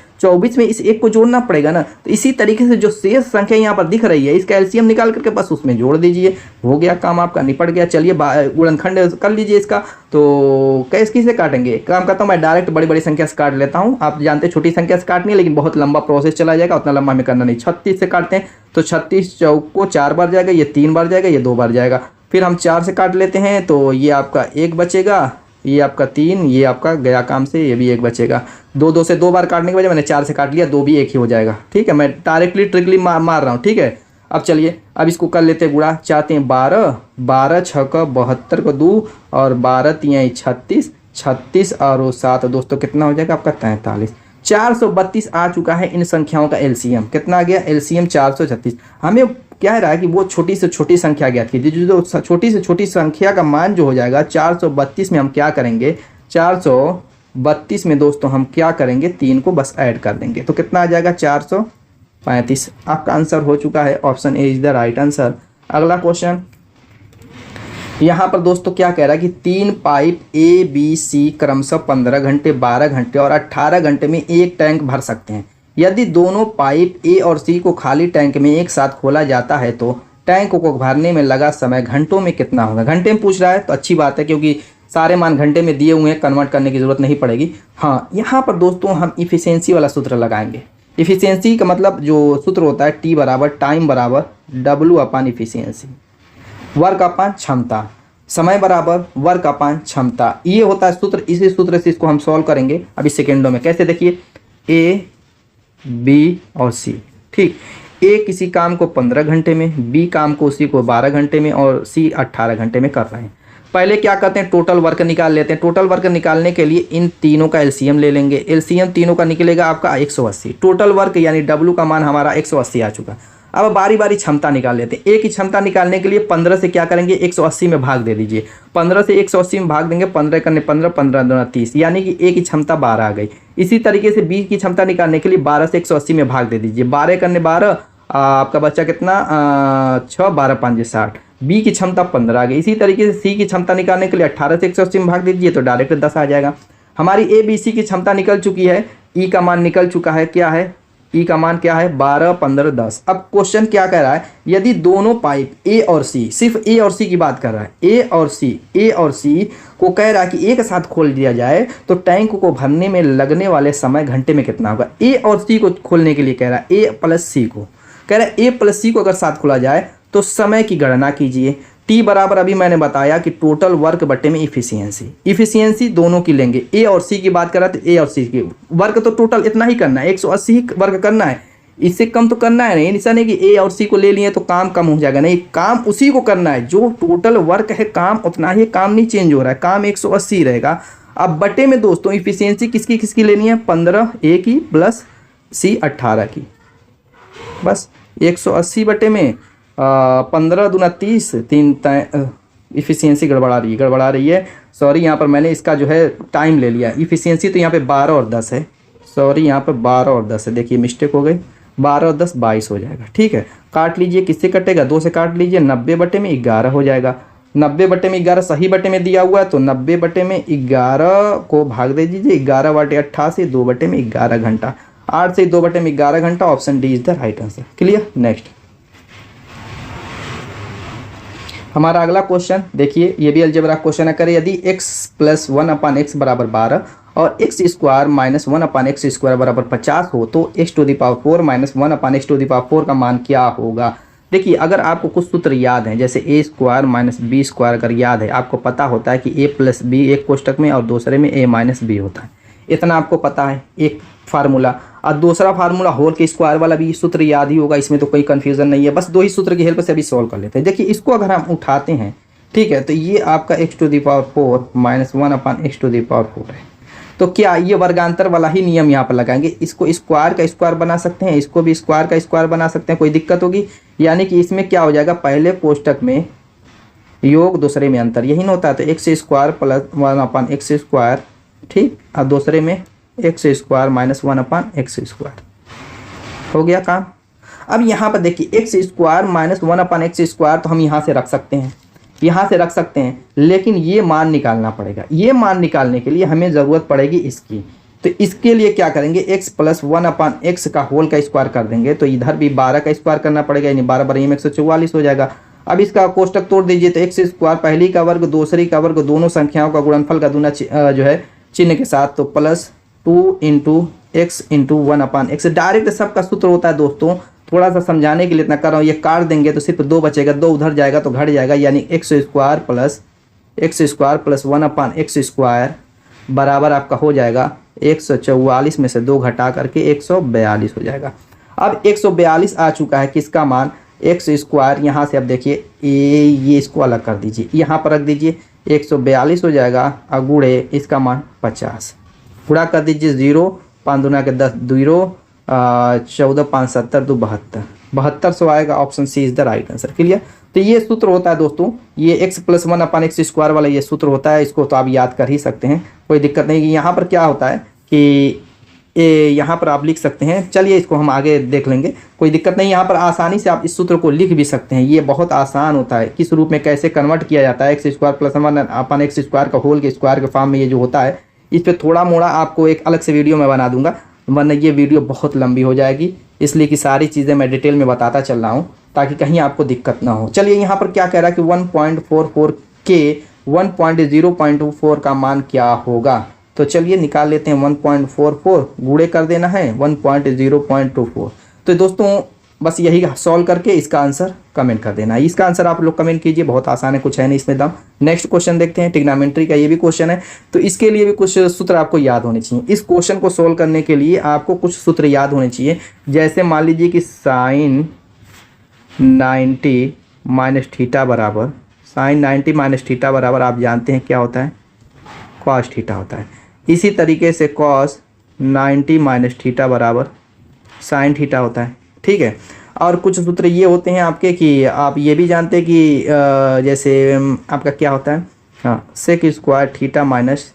A: इस 1 को जोड़ना पड़ेगा ना। तो इसी तरीके से जो शेष संख्या यहाँ पर दिख रही है, इसका एलसीएम निकाल करके बस उसमें जोड़ दीजिए, हो गया काम आपका, निपट गया। चलिए गुणनखंड कर लीजिए इसका। तो कैसे से काटेंगे, काम करता हूँ मैं डायरेक्ट बड़ी बड़ी संख्या से काट लेता हूँ। आप जानते हैं छोटी संख्या से काटनी है, लेकिन बहुत लंबा प्रोसेस चला जाएगा, उतना लंबा हमें करना नहीं। 36 से काटते हैं तो 36 चौक को 4 बार जाएगा, ये 3 बार जाएगा, ये 2 बार जाएगा। फिर हम 4 से काट लेते हैं तो ये आपका 1 बचेगा, ये आपका 3, ये आपका गया काम से, ये भी 1 बचेगा। 2 से 2 बार काटने के वजह मैंने 4 से काट लिया, 2 भी 1 ही हो जाएगा। ठीक है, मैं डायरेक्टली ट्रिकली मार रहा हूँ। ठीक है। अब चलिए, अब इसको कर लेते हैं गुणा। चाहते हैं 12 6 का 72 को 2 और 12 3 36, 36 और 7 दोस्तों कितना हो जाएगा आपका 43। 432 आ चुका है इन संख्याओं का एलसीएम। कितना आ गया एलसीएम 436। हमें क्या है रहा है कि वो छोटी से छोटी संख्या ज्ञात कीजिए। जो छोटी से छोटी संख्या का मान जो हो जाएगा 432 में हम क्या करेंगे, 432 में दोस्तों हम क्या करेंगे, 3 को बस ऐड कर देंगे तो कितना आ जाएगा 435। आपका आंसर हो चुका है। Option A is the right answer. अगला क्वेश्चन यहाँ पर दोस्तों क्या कह रहा है कि 3 पाइप ए बी सी क्रमशः 15 घंटे, 12 घंटे और 18 घंटे में एक टैंक भर सकते हैं। यदि दोनों पाइप ए और सी को खाली टैंक में एक साथ खोला जाता है तो टैंक को भरने में लगा समय घंटों में कितना होगा। घंटे में पूछ रहा है तो अच्छी बात है, क्योंकि सारे मान घंटे में दिए हुए हैं, कन्वर्ट करने की जरूरत नहीं पड़ेगी। हाँ, यहाँ पर दोस्तों हम इफिशियंसी वाला सूत्र लगाएंगे। इफिशियंसी का मतलब जो सूत्र होता है टी बराबर टाइम बराबर W/इफिशियंसी, वर्क अपन क्षमता, समय बराबर वर्क अपन क्षमता, ये होता है सूत्र। इसी सूत्र से इसको हम सॉल्व करेंगे अभी सेकेंडों में। कैसे, देखिए ए बी और सी। ठीक, ए किसी काम को 15 घंटे में, बी काम को उसी को 12 घंटे में और सी 18 घंटे में कर रहे हैं। पहले क्या करते हैं, टोटल वर्क निकाल लेते हैं। टोटल वर्क निकालने के लिए इन तीनों का एलसीएम ले लेंगे। एलसीएम तीनों का निकलेगा आपका 180। टोटल वर्क यानी डब्ल्यू का मान हमारा 180 आ चुका। अब बारी बारी क्षमता निकाल लेते हैं। ए की क्षमता निकालने के लिए 15 से क्या करेंगे, 180 में भाग दे दीजिए। 15 से 180 में भाग देंगे, 15 करने 15, 15 दूना 30, यानी कि ए की क्षमता 12 आ गई। इसी तरीके से बी की क्षमता निकालने के लिए 12 से 180 में भाग दे दीजिए। 12 करने 12, आपका बच्चा कितना 6, 12 5 60। बी की क्षमता 15 आ गई। इसी तरीके से सी की क्षमता निकालने के लिए 18 से 180 में भाग दीजिए तो डायरेक्ट 10 आ जाएगा। हमारी ए बी सी की क्षमता निकल चुकी है, ई का मान निकल चुका है, क्या है ई का मान क्या है 12, 15, 10। अब क्वेश्चन क्या कह रहा है, यदि दोनों पाइप ए और सी, सिर्फ ए और सी की बात कर रहा है, ए और सी को कह रहा है कि एक साथ खोल दिया जाए तो टैंक को भरने में लगने वाले समय घंटे में कितना होगा। ए और सी को खोलने के लिए कह रहा है, ए प्लस सी को कह रहा है, ए प्लस सी को अगर साथ खोला जाए तो समय की गणना कीजिए। टी बराबर अभी मैंने बताया कि टोटल वर्क बटे में इफिशियंसी दोनों की लेंगे। ए और सी की बात कर रहा था, ए और सी की वर्क तो टोटल इतना ही करना है, 180 ही वर्क करना है, इससे कम तो करना है नहीं। ऐसा नहीं कि ए और सी को ले लिए तो काम कम हो जाएगा, नहीं, काम उसी को करना है, जो टोटल वर्क है काम उतना ही, काम नहीं चेंज हो रहा है, काम 180 रहेगा। अब बटे में दोस्तों इफिशियंसी किसकी किसकी लेनी है, 15 ए की प्लस सी 18 की, बस 180 बटे में 15 दूना 30, 3 इफिशियंसी गड़बड़ा रही है, सॉरी, यहाँ पर मैंने इसका जो है टाइम ले लिया। इफिशियंसी तो यहाँ पे 12 और 10 है, सॉरी यहाँ पर 12 और 10 है, देखिए मिस्टेक हो गई, 12 और 10 22 हो जाएगा। ठीक है, काट लीजिए, किससे कटेगा, 2 से काट लीजिए, 90 बटे में 11 हो जाएगा। 90 बटे में 11 सही बटे में दिया हुआ है, तो 90 बटे में 11 को भाग दे दीजिए, 11 बटे 88, 2 बटे में 11 घंटा, 8 से 2 बटे में 11 घंटा, option D is the right answer. Clear. Next हमारा अगला क्वेश्चन देखिए, ये भी अलजेब्रा क्वेश्चन है। करें यदि x प्लस 1/x बराबर 12 और x square minus 1/x square बराबर 50 हो तो x to the power 4 minus 1/x to the power 4 का मान क्या होगा। देखिए, अगर आपको कुछ सूत्र याद हैं, जैसे a square minus B square अगर याद है, आपको पता होता है कि a प्लस बी एक कोष्टक में और दूसरे में a माइनस बी होता है, इतना आपको पता है एक फार्मूला। और दूसरा फार्मूला होल के स्क्वायर वाला भी सूत्र याद ही होगा, इसमें तो कोई कंफ्यूजन नहीं है, बस 2 ही सूत्र की हेल्प से अभी सॉल्व कर लेते हैं। देखिए, इसको अगर हम उठाते हैं, ठीक है, तो ये आपका x to the power 4 minus 1/x to the power 4 है। तो क्या ये वर्गांतर वाला ही नियम यहाँ पर लगाएंगे, इसको स्क्वायर का स्क्वायर बना सकते हैं, इसको भी स्क्वायर का स्क्वायर बना सकते हैं, कोई दिक्कत होगी। यानी कि इसमें क्या हो जाएगा, पहले कोष्टक में योग, दूसरे में अंतर, यही ना होता है, तो x square plus 1/x square, ठीक, और दूसरे में x square minus 1/x square, हो गया काम। अब यहाँ पर देखिए, x square minus 1/x square तो हम यहाँ से रख सकते हैं, यहाँ से रख सकते हैं, लेकिन ये मान निकालना पड़ेगा। ये मान निकालने के लिए हमें ज़रूरत पड़ेगी इसकी, तो इसके लिए क्या करेंगे, x प्लस 1/x का होल का स्क्वायर कर देंगे, तो इधर भी 12 का स्क्वायर करना पड़ेगा, यानी 12 बार 144 हो जाएगा। अब इसका कोष्टक तोड़ दीजिए, तो x स्क्वायर पहली का वर्ग दूसरी का वर्ग दोनों संख्याओं का गुणनफल का दूना जो है चिन्ह के साथ, तो plus 2 into x into 1/x। Direct सबका सूत्र होता है दोस्तों, थोड़ा सा समझाने के लिए इतना कर रहा हूँ, ये काट देंगे तो सिर्फ 2 बचेगा, 2 उधर जाएगा तो घट जाएगा, यानी x square plus 1/x square बराबर आपका हो जाएगा 144 में से 2 घटा करके 142 हो जाएगा। अब 142 आ चुका है, किसका मान, x स्क्वायर, यहाँ से अब देखिए ये इसको अलग कर दीजिए, यहाँ पर रख दीजिए, 142 हो जाएगा, और गुणे इसका मान 50, गुणा कर दीजिए 0, 5 दूना के 10, 0, 14, 5, 70, 2, 72, 7200 आएगा, option C is the right answer. Clear. तो ये सूत्र होता है दोस्तों, ये x प्लस 1/x स्क्वायर वाला ये सूत्र होता है, इसको तो आप याद कर ही सकते हैं, कोई दिक्कत नहीं। यहाँ पर क्या होता है कि यहाँ पर आप लिख सकते हैं, चलिए इसको हम आगे देख लेंगे, कोई दिक्कत नहीं। यहाँ पर आसानी से आप इस सूत्र को लिख भी सकते हैं, ये बहुत आसान होता है, किस रूप में कैसे कन्वर्ट किया जाता है, x square plus 1/x square का होल के स्क्वायर के फॉर्म में ये जो होता है, इस पर थोड़ा मोड़ा आपको एक अलग से वीडियो में बना दूंगा, वरना ये वीडियो बहुत लंबी हो जाएगी, इसलिए कि सारी चीज़ें मैं डिटेल में बताता चल रहा हूँ ताकि कहीं आपको दिक्कत ना हो। चलिए, यहाँ पर क्या कह रहा है कि 1.44 के 1.0.24 का मान क्या होगा, तो चलिए निकाल लेते हैं। 1.44 गुणे कर देना है 1.0.24, तो दोस्तों बस यही सॉल्व करके इसका आंसर कमेंट कर देना है। इसका आंसर आप लोग कमेंट कीजिए, बहुत आसान है, कुछ है नहीं इसमें दम। नेक्स्ट क्वेश्चन देखते हैं, ट्रिग्नोमेट्री का ये भी क्वेश्चन है, तो इसके लिए भी कुछ सूत्र आपको याद होने चाहिए। इस क्वेश्चन को सोल्व करने के लिए आपको कुछ सूत्र याद होने चाहिए, जैसे मान लीजिए कि साइन 90 माइनस थीटा बराबर, साइन 90 माइनस थीटा बराबर आप जानते हैं क्या होता है, कॉस थीटा होता है। इसी तरीके से कॉस 90 माइनस थीटा बराबर साइन थीटा होता है, ठीक है। और कुछ सूत्र ये होते हैं आपके कि आप ये भी जानते हैं कि जैसे आपका क्या होता है, हाँ, sec square theta minus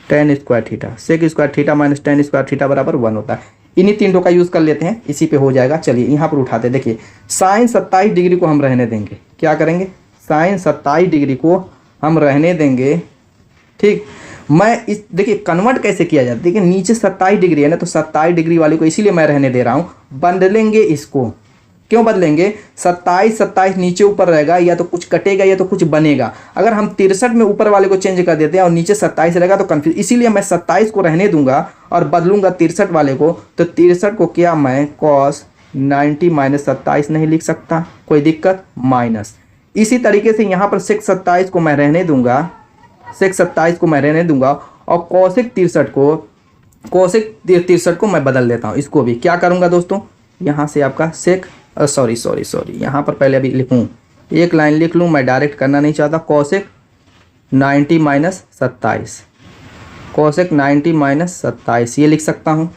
A: tan square theta, sec square theta minus tan square theta बराबर 1 होता है। इन्हीं तीनों का यूज़ कर लेते हैं, इसी पे हो जाएगा। चलिए यहाँ पर उठाते हैं, देखिए साइन 27 डिग्री को हम रहने देंगे, क्या करेंगे, साइन 27 डिग्री को हम रहने देंगे, ठीक। मैं इस देखिए कन्वर्ट कैसे किया जाता है, देखिए नीचे 27 डिग्री है ना, तो 27 डिग्री वाले को इसीलिए मैं रहने दे रहा हूँ। बदलेंगे इसको, क्यों बदलेंगे, 27 नीचे ऊपर रहेगा, या तो कुछ कटेगा या तो कुछ बनेगा। अगर हम 63 में ऊपर वाले को चेंज कर देते हैं और नीचे 27 रहेगा तो कंफ्यूज, इसीलिए मैं 27 को रहने दूंगा और बदलूंगा 63 वाले को। तो 63 को क्या मैं cos 90 माइनस 27 नहीं लिख सकता, कोई दिक्कत, माइनस। इसी तरीके से यहाँ पर sec 27 को मैं रहने दूंगा, sec 27 को मैं रहने दूंगा और cosec 63 को मैं बदल देता हूँ। इसको भी क्या करूँगा दोस्तों, यहाँ से आपका sec सॉरी यहाँ पर पहले अभी लिखूँ, एक लाइन लिख लूँ, मैं डायरेक्ट करना नहीं चाहता। cosec 90 माइनस 27, cosec 90 माइनस 27 ये लिख सकता हूँ,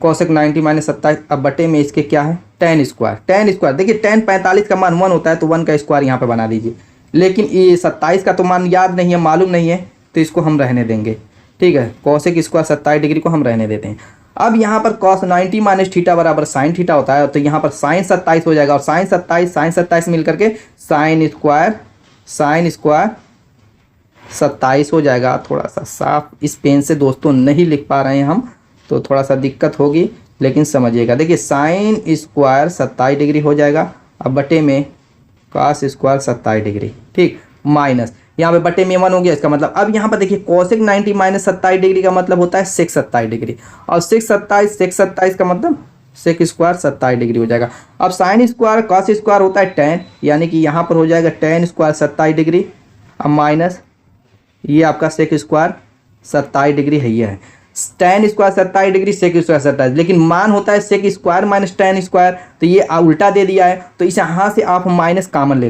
A: cosec 90 माइनस 27। अब बटे में इसके क्या है, tan स्क्वायर। देखिए tan 45 का मान 1 होता है, तो 1 का स्क्वायर यहाँ पे बना दीजिए। लेकिन ये 27 का तो मान याद नहीं है, मालूम नहीं है, तो इसको हम रहने देंगे, ठीक है। cosec स्क्वायर 27 डिग्री को हम रहने देते हैं। अब यहाँ पर cos 90 माइनस थीटा बराबर साइन थीटा होता है, तो यहाँ पर साइन 27 हो जाएगा, और साइन 27 मिल करके साइन स्क्वायर 27 हो जाएगा। थोड़ा सा साफ इस पेन से दोस्तों नहीं लिख पा रहे हैं हम, तो थोड़ा सा दिक्कत होगी, लेकिन समझिएगा। देखिए साइन स्क्वायर 27 डिग्री हो जाएगा, अब बटे में cos स्क्वायर 27 डिग्री, ठीक, माइनस यहाँ पे बटे में 1 हो गया। इसका मतलब अब यहाँ पर देखिए cosec 90 माइनस 27 डिग्री का मतलब होता है sec 27 डिग्री, और sec 27 का मतलब sec स्क्वायर 27 डिग्री हो जाएगा। अब साइन स्क्वायर cos स्क्वायर होता है tan, यानी कि यहाँ पर हो जाएगा tan स्क्वायर 27 डिग्री, अब माइनस ये आपका sec स्क्वायर 27 डिग्री है, ये है tan square 27 degree, sec square 27, लेकिन मान होता है sec square minus tan square, तो ये उल्टा दे दिया है, तो इस यहाँ से आप माइनस कॉमन ले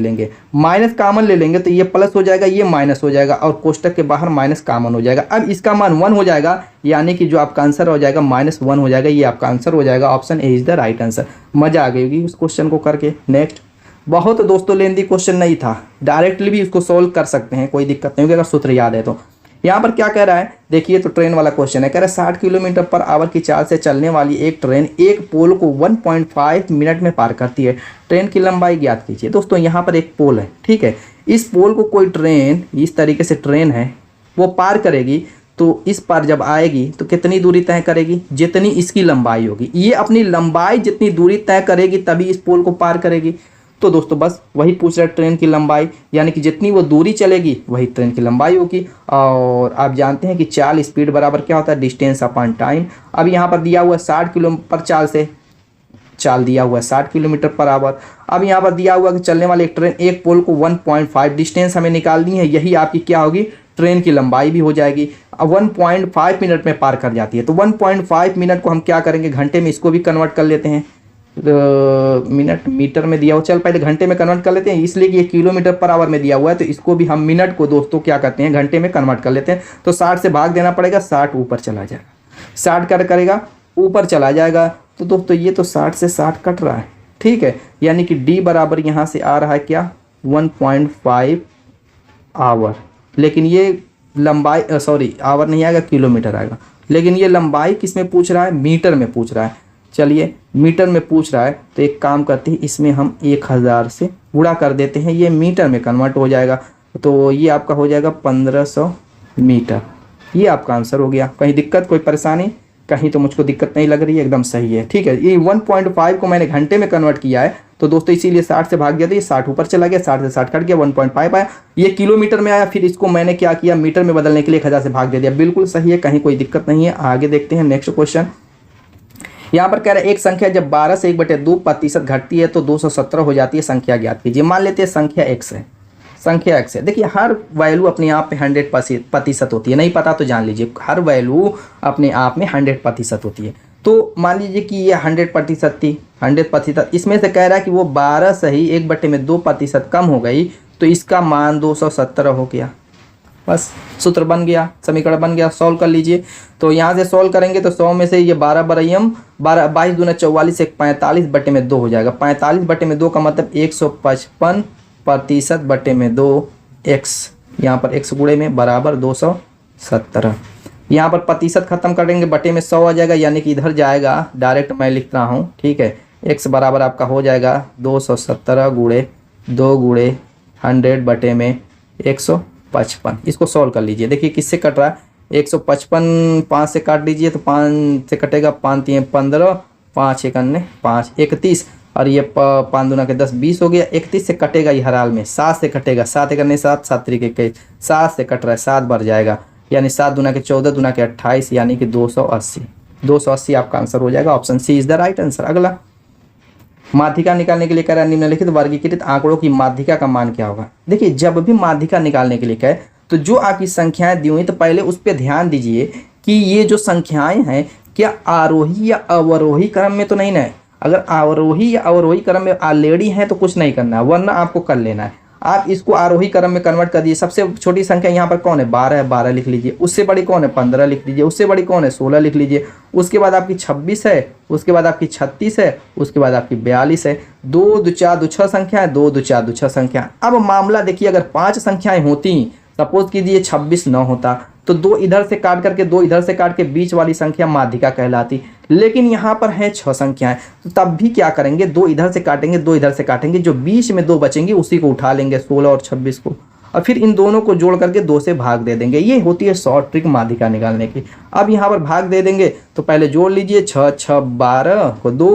A: लेंगे, तो ये प्लस हो जाएगा, ये माइनस हो जाएगा, और कोष्टक के बाहर माइनस कॉमन हो जाएगा। अब इसका मान 1 हो जाएगा, यानी कि जो आपका आंसर हो जाएगा -1 हो जाएगा, ये आपका आंसर हो जाएगा। Option A is the right answer. मजा आ गई होगी उस क्वेश्चन को करके। नेक्स्ट, बहुत दोस्तों लेंदी क्वेश्चन नहीं था, डायरेक्टली भी इसको सोल्व कर सकते हैं, कोई दिक्कत नहीं होगी अगर सूत्र याद है तो। यहाँ पर क्या कह रहा है, देखिए तो ट्रेन वाला क्वेश्चन है, कह रहा है 60 किलोमीटर पर आवर की चाल से चलने वाली एक ट्रेन एक पोल को 1.5 मिनट में पार करती है, ट्रेन की लंबाई ज्ञात कीजिए। दोस्तों यहाँ पर एक पोल है, ठीक है, इस पोल को कोई ट्रेन, इस तरीके से ट्रेन है, वो पार करेगी, तो इस पार जब आएगी तो कितनी दूरी तय करेगी, जितनी इसकी लंबाई होगी। ये अपनी लंबाई जितनी दूरी तय करेगी तभी इस पोल को पार करेगी। तो दोस्तों बस वही पूछ रहा है, ट्रेन की लंबाई, यानी कि जितनी वो दूरी चलेगी वही ट्रेन की लंबाई होगी। और आप जानते हैं कि चाल स्पीड बराबर क्या होता है, डिस्टेंस अपॉन टाइम। अब यहाँ पर दिया हुआ है 60 किलोमीटर पर चाल दिया हुआ है 60 किलोमीटर पर आवर। अब यहाँ पर दिया हुआ कि चलने वाली एक ट्रेन एक पोल को 1.5 डिस्टेंस हमें निकालनी है, यही आपकी क्या होगी, ट्रेन की लंबाई भी हो जाएगी। अब 1.5 मिनट में पार कर जाती है, तो 1.5 मिनट को हम क्या करेंगे, घंटे में इसको भी कन्वर्ट कर लेते हैं। मिनट मीटर में दिया हुआ, चल पहले घंटे में कन्वर्ट कर लेते हैं, इसलिए कि ये किलोमीटर पर आवर में दिया हुआ है, तो इसको भी हम मिनट को दोस्तों क्या करते हैं, घंटे में कन्वर्ट कर लेते हैं। तो 60 से भाग देना पड़ेगा, 60 ऊपर चला जाएगा, 60 करेगा ऊपर चला जाएगा। तो दोस्तों ये तो 60 से 60 कट रहा है, ठीक है, यानी कि डी बराबर यहाँ से आ रहा है क्या, 1.5 आवर। लेकिन ये लंबाई आवर नहीं आएगा, किलोमीटर आएगा। लेकिन ये लंबाई किस में पूछ रहा है, मीटर में पूछ रहा है। चलिए मीटर में पूछ रहा है, तो एक काम करते हैं, इसमें हम 1000 से गुणा कर देते हैं, ये मीटर में कन्वर्ट हो जाएगा, तो ये आपका हो जाएगा 1500 मीटर। ये आपका आंसर हो गया। कहीं दिक्कत, कोई परेशानी, कहीं तो मुझको दिक्कत नहीं लग रही है, एकदम सही है, ठीक है। ये 1.5 को मैंने घंटे में कन्वर्ट किया है, तो दोस्तों इसीलिए 60 से भाग दिया, तो ये 60 ऊपर चला गया, 60 से 60 कट गया, 1.5 आया, ये किलोमीटर में आया। फिर इसको मैंने क्या किया, मीटर में बदलने के लिए 1000 से भाग दे दिया। बिल्कुल सही है, कहीं कोई दिक्कत नहीं है। आगे देखते हैं नेक्स्ट क्वेश्चन। यहाँ पर कह रहे हैं एक संख्या जब 12 से 1/2% घटती है तो 217 हो जाती है, संख्या ज्ञात कीजिए। मान लेते हैं संख्या x है। देखिए हर वैल्यू अपने आप में 100% होती है, नहीं पता तो जान लीजिए, हर वैल्यू अपने आप में 100% होती है। तो मान लीजिए कि ये 100% थी, 100%, इसमें से कह रहा है कि वो 12 से ही 1/2% कम हो गई, तो इसका मान 217 हो गया। बस सूत्र बन गया, समीकरण बन गया, सॉल्व कर लीजिए। तो यहाँ से सॉल्व करेंगे तो 100 में से ये 12 बराइम 22 दूना 44, 45/2 हो जाएगा। 45/2 का मतलब 155%/2 x, यहाँ पर x गुणे में बराबर 217। यहाँ पर प्रतिशत खत्म करेंगे, बटे में 100 आ जाएगा, यानी कि इधर जाएगा, डायरेक्ट मैं लिख रहा हूँ, ठीक है। x बराबर आपका हो जाएगा 217 गुणे 2 गुणे 100 बटे में 155। इसको सॉल्व कर लीजिए। देखिए किससे कट रहा है, 155 5 से काट दीजिए तो 5 से कटेगा, 5 3 15, 5 1 5 31, और ये 5 दूना के 10 20 हो गया। 31 से कटेगा ये हर हाल में, 7 से कटेगा, 7 1 7 7 3 21, 7 से कट रहा है, 7 बढ़ जाएगा, यानी 7 दूना के 14 दूना के 28, यानी कि 280। 280 आपका आंसर हो जाएगा। Option C is the right answer. अगला, माध्यिका निकालने के लिए कह रहा है निम्नलिखित वर्गीकृत आंकड़ों की माध्यिका का मान क्या होगा। देखिए, जब भी माध्यिका निकालने के लिए कहे तो जो आपकी संख्याएं दी हुई तो पहले उस पर ध्यान दीजिए कि ये जो संख्याएं हैं क्या आरोही या अवरोही क्रम में तो नहीं ना है। अगर आरोही या अवरोही क्रम में ऑलरेडी है तो कुछ नहीं करना है, वरना आपको कर लेना है। आप इसको आरोही क्रम में कन्वर्ट कर दीजिए। सबसे छोटी संख्या यहाँ पर कौन है, 12 है, 12 लिख लीजिए। उससे बड़ी कौन है, 15 लिख लीजिए। उससे बड़ी कौन है, 16 लिख लीजिए। उसके बाद आपकी 26 है, उसके बाद आपकी 36 है, उसके बाद आपकी 42 है। 2 2 4 2 6 संख्या है, 2 2 4 2 6 संख्या। अब मामला देखिए, अगर 5 संख्याएं होती, सपोज कीजिए 26 न होता, तो 2 इधर से काट करके 2 इधर से काट के बीच वाली संख्या माध्यिका कहलाती। लेकिन यहाँ पर है 6 संख्याएं, तो तब भी क्या करेंगे, 2 इधर से काटेंगे, 2 इधर से काटेंगे, जो बीच में 2 बचेंगे उसी को उठा लेंगे, 16 और 26 को, और फिर इन दोनों को जोड़ करके 2 से भाग दे देंगे। ये होती है शॉर्ट ट्रिक माध्यिका निकालने की। अब यहाँ पर भाग दे देंगे तो पहले जोड़ लीजिए, 6 6 12 को 2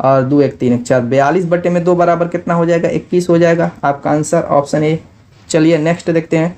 A: और 2 1 3 1 4, 42 बटे में 2 बराबर कितना हो जाएगा, 21 हो जाएगा। आपका आंसर ऑप्शन ए। चलिए नेक्स्ट देखते हैं।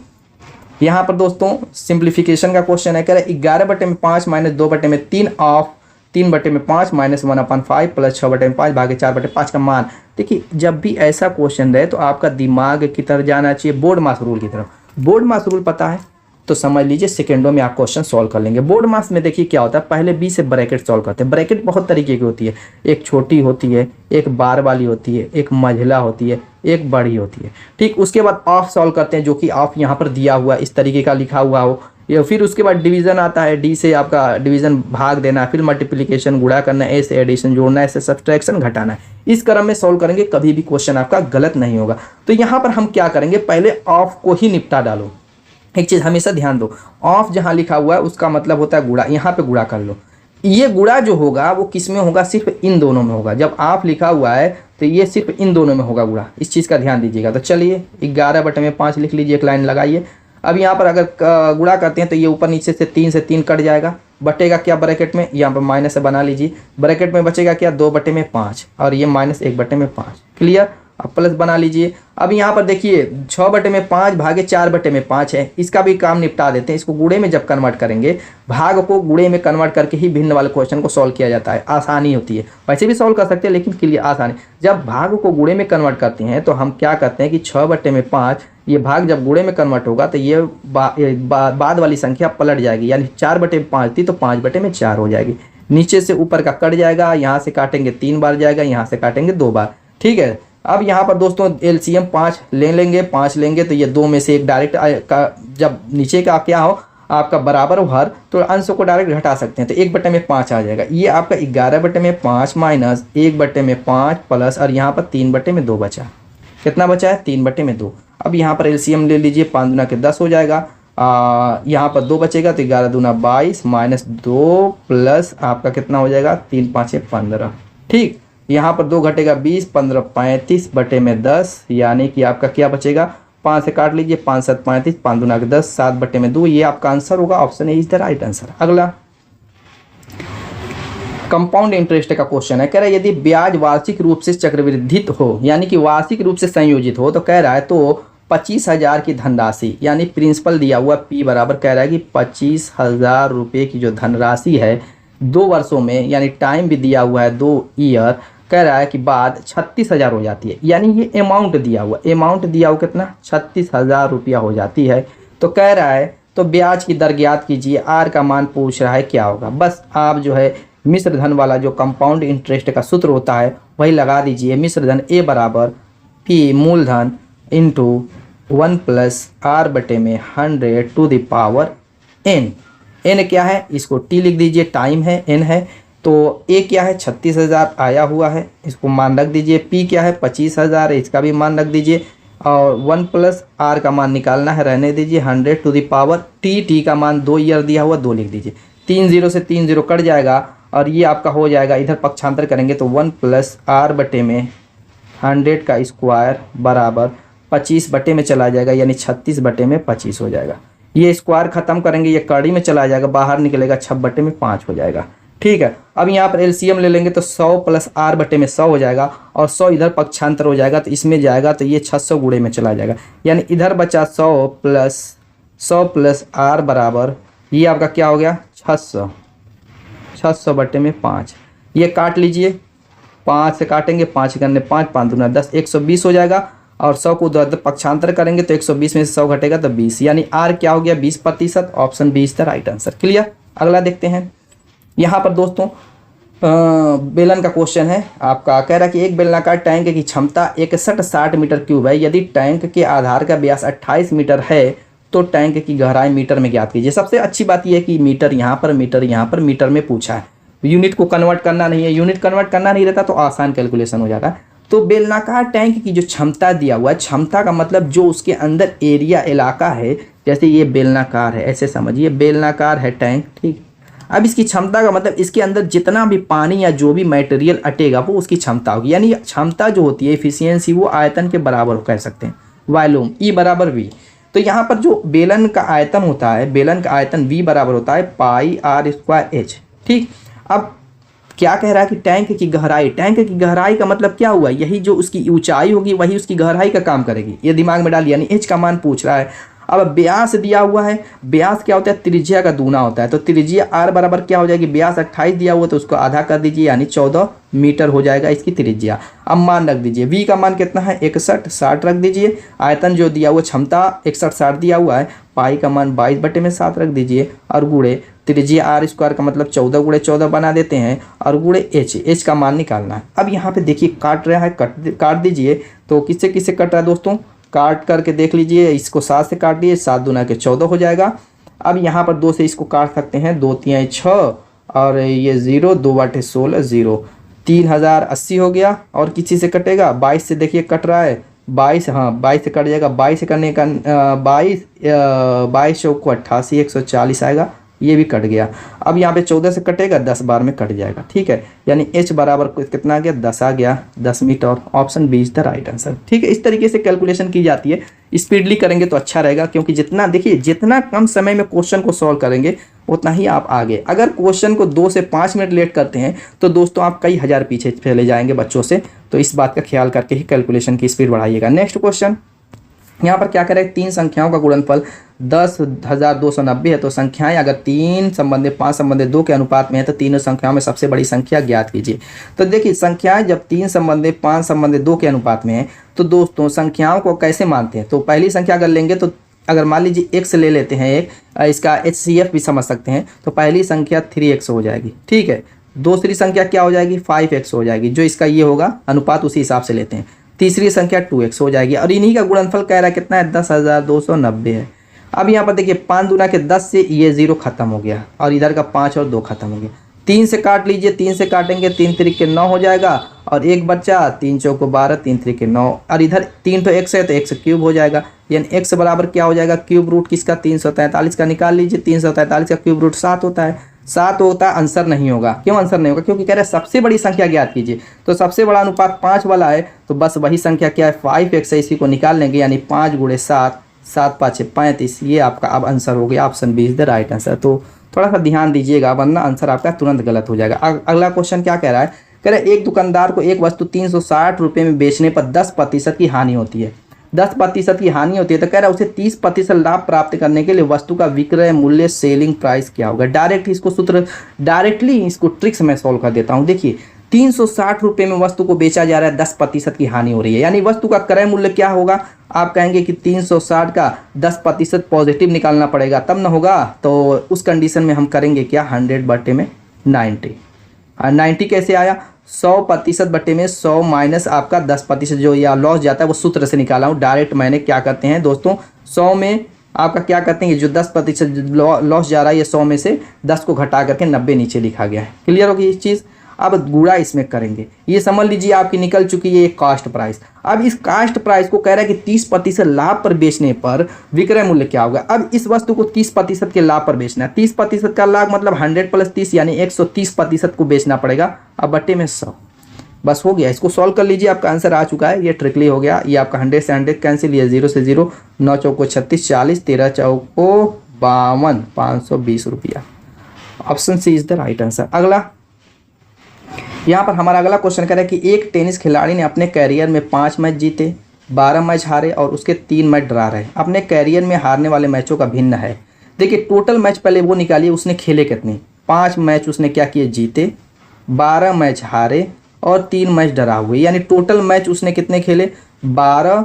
A: यहाँ पर दोस्तों सिंप्लीफिकेशन का क्वेश्चन है, कह रहा है 11 बटे में 5 माइनस 2 बटे में 3 ऑफ 3 बटे में 5 माइनस 1/5 प्लस 6 बटे में 5 भागे 4 बटे 5 का मान। देखिए, जब भी ऐसा क्वेश्चन रहे तो आपका दिमाग की तरफ जाना चाहिए, बोर्ड मास रूल की तरफ। बोर्ड मास रूल पता है तो समझ लीजिए सेकेंडों में आप क्वेश्चन सॉल्व कर लेंगे। बोर्ड मास में देखिए क्या होता है, पहले बी से ब्रैकेट सॉल्व करते हैं। ब्रैकेट बहुत तरीके की होती है, एक छोटी होती है, एक बार वाली होती है, एक मंझला होती है, एक बड़ी होती है। ठीक, उसके बाद ऑफ सॉल्व करते हैं, जो कि ऑफ यहाँ पर दिया हुआ इस तरीके का लिखा हुआ हो। या फिर उसके बाद डिवीजन आता है, डी से आपका डिवीजन भाग देना है, फिर मल्टीप्लिकेशन गुणा करना है, ए से एडिशन जोड़ना है, ऐसे सब्सट्रैक्शन घटाना है। इस क्रम में सॉल्व करेंगे, कभी भी क्वेश्चन आपका गलत नहीं होगा। तो यहाँ पर हम क्या करेंगे, पहले ऑफ को ही निपटा डालो। एक चीज़ हमेशा ध्यान दो, ऑफ जहाँ लिखा हुआ है उसका मतलब होता है गुणा। यहाँ पे गुणा कर लो। ये गुणा जो होगा वो किस में होगा, सिर्फ इन दोनों में होगा। जब ऑफ लिखा हुआ है तो ये सिर्फ इन दोनों में होगा गुणा, इस चीज़ का ध्यान दीजिएगा। तो चलिए 11 बटे में 5 लिख लीजिए, एक लाइन लगाइए। अब यहाँ पर अगर गुणा करते हैं तो ये ऊपर नीचे से 3 से 3 कट जाएगा, बटेगा क्या ब्रैकेट में, यहाँ पर माइनस से बना लीजिए। ब्रैकेट में बचेगा क्या, 2 बटे में 5 और ये माइनस 1 बटे में 5। क्लियर, अब प्लस बना लीजिए। अब यहाँ पर देखिए 6 बटे में 5 भागे 4 बटे में 5 है, इसका भी काम निपटा देते हैं। इसको गुणे में जब कन्वर्ट करेंगे, भाग को गुणे में कन्वर्ट करके ही भिन्न वाले क्वेश्चन को सॉल्व किया जाता है, आसानी होती है। वैसे भी सॉल्व कर सकते हैं लेकिन क्लियर आसानी। जब भाग को गुणे में कन्वर्ट करते हैं तो हम क्या करते हैं कि 6 बटे में 5, ये भाग जब गुणे में कन्वर्ट होगा तो ये बाद वाली संख्या पलट जाएगी, यानी 4 बटे में 5 थी तो 5 बटे में 4 हो जाएगी। नीचे से ऊपर का कट जाएगा, यहाँ से काटेंगे 3 बार जाएगा, यहाँ से काटेंगे 2 बार। ठीक है, अब यहाँ पर दोस्तों एलसीएम 5 ले लेंगे, 5 लेंगे तो ये 2 में से एक डायरेक्ट का, जब नीचे का क्या हो आपका बराबर हो हर, तो अंशों को डायरेक्ट घटा सकते हैं, तो 1 बटे में 5 आ जाएगा। ये आपका 11 बटे में 5 माइनस 1 बटे में 5 प्लस, और यहाँ पर 3 बटे में 2 बचा। कितना बचा है, 3 बटे में 2। अब यहाँ पर एलसीएम ले लीजिए, 5 दूना के 10 हो जाएगा, यहाँ पर 2 बचेगा तो 11 दूना 22 माइनस 2 प्लस आपका कितना हो जाएगा, 3 5 15। ठीक, यहाँ पर 2 घटेगा 20, 15 35 बटे में 10, यानी कि आपका क्या बचेगा, 5 से काट लीजिए, 5 7 35, 5 दूना के 10, 7 बटे में 2। ये आपका आंसर होगा, option A is the right answer. अगला कंपाउंड इंटरेस्ट का क्वेश्चन है, कह रहा है यदि ब्याज वार्षिक रूप से चक्रवृद्धित हो, यानी कि वार्षिक रूप से संयोजित हो, तो कह रहा है तो 25,000 की धनराशि, यानी प्रिंसिपल दिया हुआ P बराबर कह रहा है कि 25,000 रुपये की जो धनराशि है 2 वर्षों में, यानी टाइम भी दिया हुआ है 2 ईयर, कह रहा है कि बाद 36,000 हो जाती है। यानी ये अमाउंट दिया हुआ कितना, 36,000 रुपया हो जाती है। तो कह रहा है तो ब्याज की दर ज्ञात कीजिए, आर का मान पूछ रहा है क्या होगा। बस आप जो है मिश्र धन वाला जो कंपाउंड इंटरेस्ट का सूत्र होता है वही लगा दीजिए। मिश्र धन ए बराबर P मूलधन इंटू 1 प्लस आर बटे में 100 to the power n। n क्या है, इसको t लिख दीजिए, टाइम है, n है, तो a क्या है 36,000 आया हुआ है, इसको मान रख दीजिए। p क्या है 25,000 है, इसका भी मान रख दीजिए, और 1 प्लस r का मान निकालना है, रहने दीजिए 100 टू द पावर t का मान 2 ईयर दिया हुआ 2 लिख दीजिए। 3 0 से 3 0 कट जाएगा और ये आपका हो जाएगा, इधर पक्षांतर करेंगे तो 1 प्लस आर बटे में 100 का स्क्वायर बराबर 25 बटे में चला जाएगा, यानी 36 बटे में 25 हो जाएगा। ये स्क्वायर खत्म करेंगे, ये कड़ी में चला जाएगा, बाहर निकलेगा 6/5 हो जाएगा। ठीक है, अब यहाँ पर एलसीएम ले लेंगे तो 100 प्लस r/100 हो जाएगा, और 100 इधर पक्षांतर हो जाएगा तो इसमें जाएगा तो ये 600 गुणे में चला जाएगा, यानी इधर बचा 100 प्लस r बराबर ये आपका क्या हो गया 600/5। ये काट लीजिए, 5 से काटेंगे, 5 करने 5 5 दूना 10, 120 हो जाएगा, और 100 को उधर पक्षांतर करेंगे तो 120 में से 100 घटेगा तो 20, यानी r क्या हो गया 20%। ऑप्शन 20 था राइट आंसर। क्लियर। अगला देखते हैं। यहाँ पर दोस्तों बेलन का क्वेश्चन है आपका, कह रहा है कि एक बेलनाकार टैंक की क्षमता 6160 मीटर क्यूब है। यदि टैंक के आधार का व्यास 28 मीटर है तो टैंक की गहराई मीटर में ज्ञात कीजिए। सबसे अच्छी बात यह है कि मीटर यहाँ पर, मीटर यहाँ पर, मीटर में पूछा है, यूनिट को कन्वर्ट करना नहीं है। यूनिट कन्वर्ट करना नहीं रहता तो आसान कैलकुलेशन हो जाता है। तो बेलनाकार टैंक की जो क्षमता दिया हुआ है, क्षमता का मतलब जो उसके अंदर एरिया इलाका है, जैसे ये बेलनाकार है, ऐसे समझिए बेलनाकार है टैंक। ठीक, अब इसकी क्षमता का मतलब इसके अंदर जितना भी पानी या जो भी मटेरियल अटेगा वो उसकी क्षमता होगी, यानी क्षमता जो होती है एफिशिएंसी, वो आयतन के बराबर कह सकते हैं, वॉल्यूम E बराबर V। तो यहाँ पर जो बेलन का आयतन होता है, बेलन का आयतन V बराबर होता है πr²h। ठीक, अब क्या कह रहा है कि टैंक की गहराई, टैंक की गहराई का मतलब क्या हुआ, यही जो उसकी ऊंचाई होगी वही उसकी गहराई का काम करेगी, ये दिमाग में डालिए, यानी h का मान पूछ रहा है। अब व्यास दिया हुआ है, व्यास क्या होता है त्रिज्या का दूना होता है, तो त्रिज्या r बराबर क्या हो जाएगी, व्यास 28 दिया हुआ तो उसको आधा कर दीजिए, यानी 14 मीटर हो जाएगा इसकी त्रिज्या। अब मान रख दीजिए, v का मान कितना है 61 60 रख दीजिए, आयतन जो दिया हुआ क्षमता 61 60 दिया हुआ है, पाई का मान 22/7 रख दीजिए, और गुणे त्रिज्या r² का मतलब 14 × 14 बना देते हैं, और गुणे h का मान निकालना है। अब यहाँ पे देखिए काट रहा है, काट दीजिए, तो किससे किससे कट रहा है दोस्तों, काट करके देख लीजिए, इसको 7 से काट दिए, 7 दूना के 14 हो जाएगा। अब यहाँ पर 2 से इसको काट सकते हैं, 2 3 6, और ये 0 2/16 0, 3080 हो गया। और किसी से कटेगा 22 से, देखिए कट रहा है 22, हाँ 22 से कट जाएगा, 22 से करने का 22 को 88 140 आएगा, ये भी कट गया। अब यहाँ पे 14 से कटेगा, 10 बार में कट जाएगा। ठीक है, यानी h बराबर कितना आ गया 10 आ गया, 10 मीटर। ऑप्शन 20 था राइट आंसर। ठीक है, इस तरीके से कैलकुलेशन की जाती है, स्पीडली करेंगे तो अच्छा रहेगा, क्योंकि जितना देखिए जितना कम समय में क्वेश्चन को सॉल्व करेंगे उतना ही आप आगे। अगर क्वेश्चन को 2 से 5 मिनट लेट करते हैं तो दोस्तों आप कई हज़ार पीछे चले जाएंगे बच्चों से, तो इस बात का ख्याल करके ही कैलकुलेशन की स्पीड बढ़ाइएगा। नेक्स्ट क्वेश्चन, यहाँ पर क्या करें, 3 संख्याओं का गुणनफल 10,290 है, तो संख्याएं अगर 3 संबंधी 5 संबंधी 2 के अनुपात में है तो तीनों संख्याओं में सबसे बड़ी संख्या ज्ञात कीजिए। तो देखिए संख्याएं जब 3 संबंधी 5 संबंधी 2 के अनुपात में है तो दोस्तों संख्याओं को कैसे मानते हैं, तो पहली संख्या अगर लेंगे तो अगर मान लीजिए x ले लेते हैं, एक इसका HCF भी समझ सकते हैं, तो पहली संख्या 3x हो जाएगी। ठीक है, दूसरी संख्या क्या हो जाएगी 5x हो जाएगी, जो इसका ये होगा अनुपात उसी हिसाब से लेते हैं। तीसरी संख्या 2x हो जाएगी, और इन्हीं का गुणनफल कह रहा है कितना है 10,290 है। अब यहाँ पर देखिए 5 दूना के 10 से ये 0 खत्म हो गया, और इधर का 5 और 2 खत्म हो गया। 3 से काट लीजिए, 3 से काटेंगे 3 3 9 हो जाएगा, और एक बच्चा 3 चौको 12 3 3 9, और इधर 3 तो x है तो x क्यूब हो जाएगा, यानी x बराबर क्या हो जाएगा क्यूब रूट किसका 343 का निकाल लीजिए। 343 का क्यूब रूट 7 होता है, 7 होता है, आंसर नहीं होगा। क्यों आंसर नहीं होगा, क्योंकि कह रहे हैं सबसे बड़ी संख्या ज्ञात कीजिए, तो सबसे बड़ा अनुपात 5 वाला है, तो बस वही संख्या क्या है 5x है, इसी को निकाल लेंगे, यानी 5 × 7 7 5 35, ये आपका अब आंसर हो गया। Option 20 the right answer. तो थोड़ा सा ध्यान दीजिएगा वरना आंसर आपका तुरंत गलत हो जाएगा। अगला क्वेश्चन क्या कह रहा है, कह रहा है एक दुकानदार को एक वस्तु 360 रुपये में बेचने पर 10% की हानि होती है, 10% की हानि होती है, तो कह रहा है उसे 30% लाभ प्राप्त करने के लिए वस्तु का विक्रय मूल्य सेलिंग प्राइस क्या होगा। डायरेक्टली इसको ट्रिक्स में सॉल्व कर देता हूँ। देखिए 360 रुपये में वस्तु को बेचा जा रहा है, 10% की हानि हो रही है, यानी वस्तु का क्रय मूल्य क्या होगा, आप कहेंगे कि 360 का 10% पॉजिटिव निकालना पड़ेगा तब ना होगा, तो उस कंडीशन में हम करेंगे क्या 100/90। 90 कैसे आया, 100% में 100 माइनस आपका 10% जो या लॉस जाता है वो सूत्र से निकाला हूँ डायरेक्ट। मैंने क्या करते हैं दोस्तों, 100 में आपका क्या करते हैं, जो 10% लॉस जा रहा है ये 100 में से 10 को घटा करके 90 नीचे लिखा गया है। क्लियर होगी इस चीज़। अब गुणा इसमें करेंगे, ये समझ लीजिए आपकी निकल चुकी है कास्ट प्राइस। अब इस कास्ट प्राइस को कह रहा है कि 30% लाभ पर बेचने पर विक्रय मूल्य क्या होगा। अब इस वस्तु को 30% के लाभ पर बेचना है, 30% का लाभ मतलब 100 + 30 यानी 130% को बेचना पड़ेगा। अब बट्टे में 100, बस हो गया। इसको सॉल्व कर लीजिए, आपका आंसर आ चुका है, ये ट्रिकली हो गया। ये आपका 100 से 100 कैंसिल, ये 0 से 0, 9 चौको 36 40, 13 चौको 52,520 रुपया। Option C is the right answer. अगला, यहाँ पर हमारा अगला क्वेश्चन कह रहा है कि एक टेनिस खिलाड़ी ने अपने कैरियर में 5 मैच जीते, 12 मैच हारे और उसके 3 मैच ड्रा रहे। अपने कैरियर में हारने वाले मैचों का भिन्न है। देखिए टोटल मैच पहले वो निकालिए, उसने खेले कितने। 5 मैच उसने क्या किए, जीते, 12 मैच हारे और 3 मैच ड्रा हुए, यानी टोटल मैच उसने कितने खेले, 12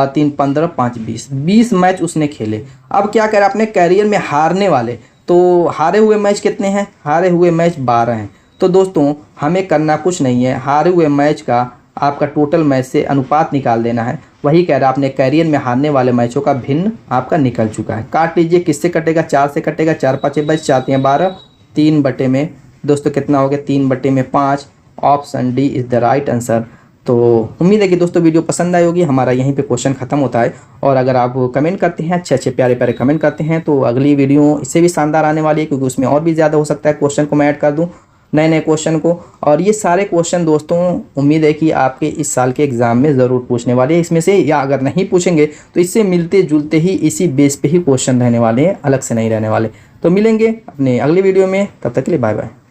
A: 3 15 5 20 मैच उसने खेले। अब क्या कह रहा है, अपने कैरियर में हारने वाले, तो हारे हुए मैच कितने हैं, हारे हुए मैच 12 हैं। तो दोस्तों हमें करना कुछ नहीं है, हारे हुए मैच का आपका टोटल मैच से अनुपात निकाल देना है। वही कह रहा है अपने कैरियर में हारने वाले मैचों का भिन्न आपका निकल चुका है। काट लीजिए, किससे कटेगा, 4 से कटेगा, 4 5 22, 4 3 12, 3 बटे में दोस्तों कितना हो गया, 3 बटे में 5। Option D is the right answer. तो उम्मीद है कि दोस्तों वीडियो पसंद आई होगी। हमारा यहीं पे क्वेश्चन खत्म होता है। और अगर आप कमेंट करते हैं, अच्छे अच्छे प्यारे प्यारे कमेंट करते हैं, तो अगली वीडियो इससे भी शानदार आने वाली है, क्योंकि उसमें और भी ज़्यादा हो सकता है क्वेश्चन को मैं ऐड कर दूँ, नए नए क्वेश्चन को। और ये सारे क्वेश्चन दोस्तों उम्मीद है कि आपके इस साल के एग्ज़ाम में ज़रूर पूछने वाले हैं इसमें से, या अगर नहीं पूछेंगे तो इससे मिलते जुलते ही इसी बेस पे ही क्वेश्चन रहने वाले हैं, अलग से नहीं रहने वाले। तो मिलेंगे अपने अगली वीडियो में, तब तक के लिए बाय बाय।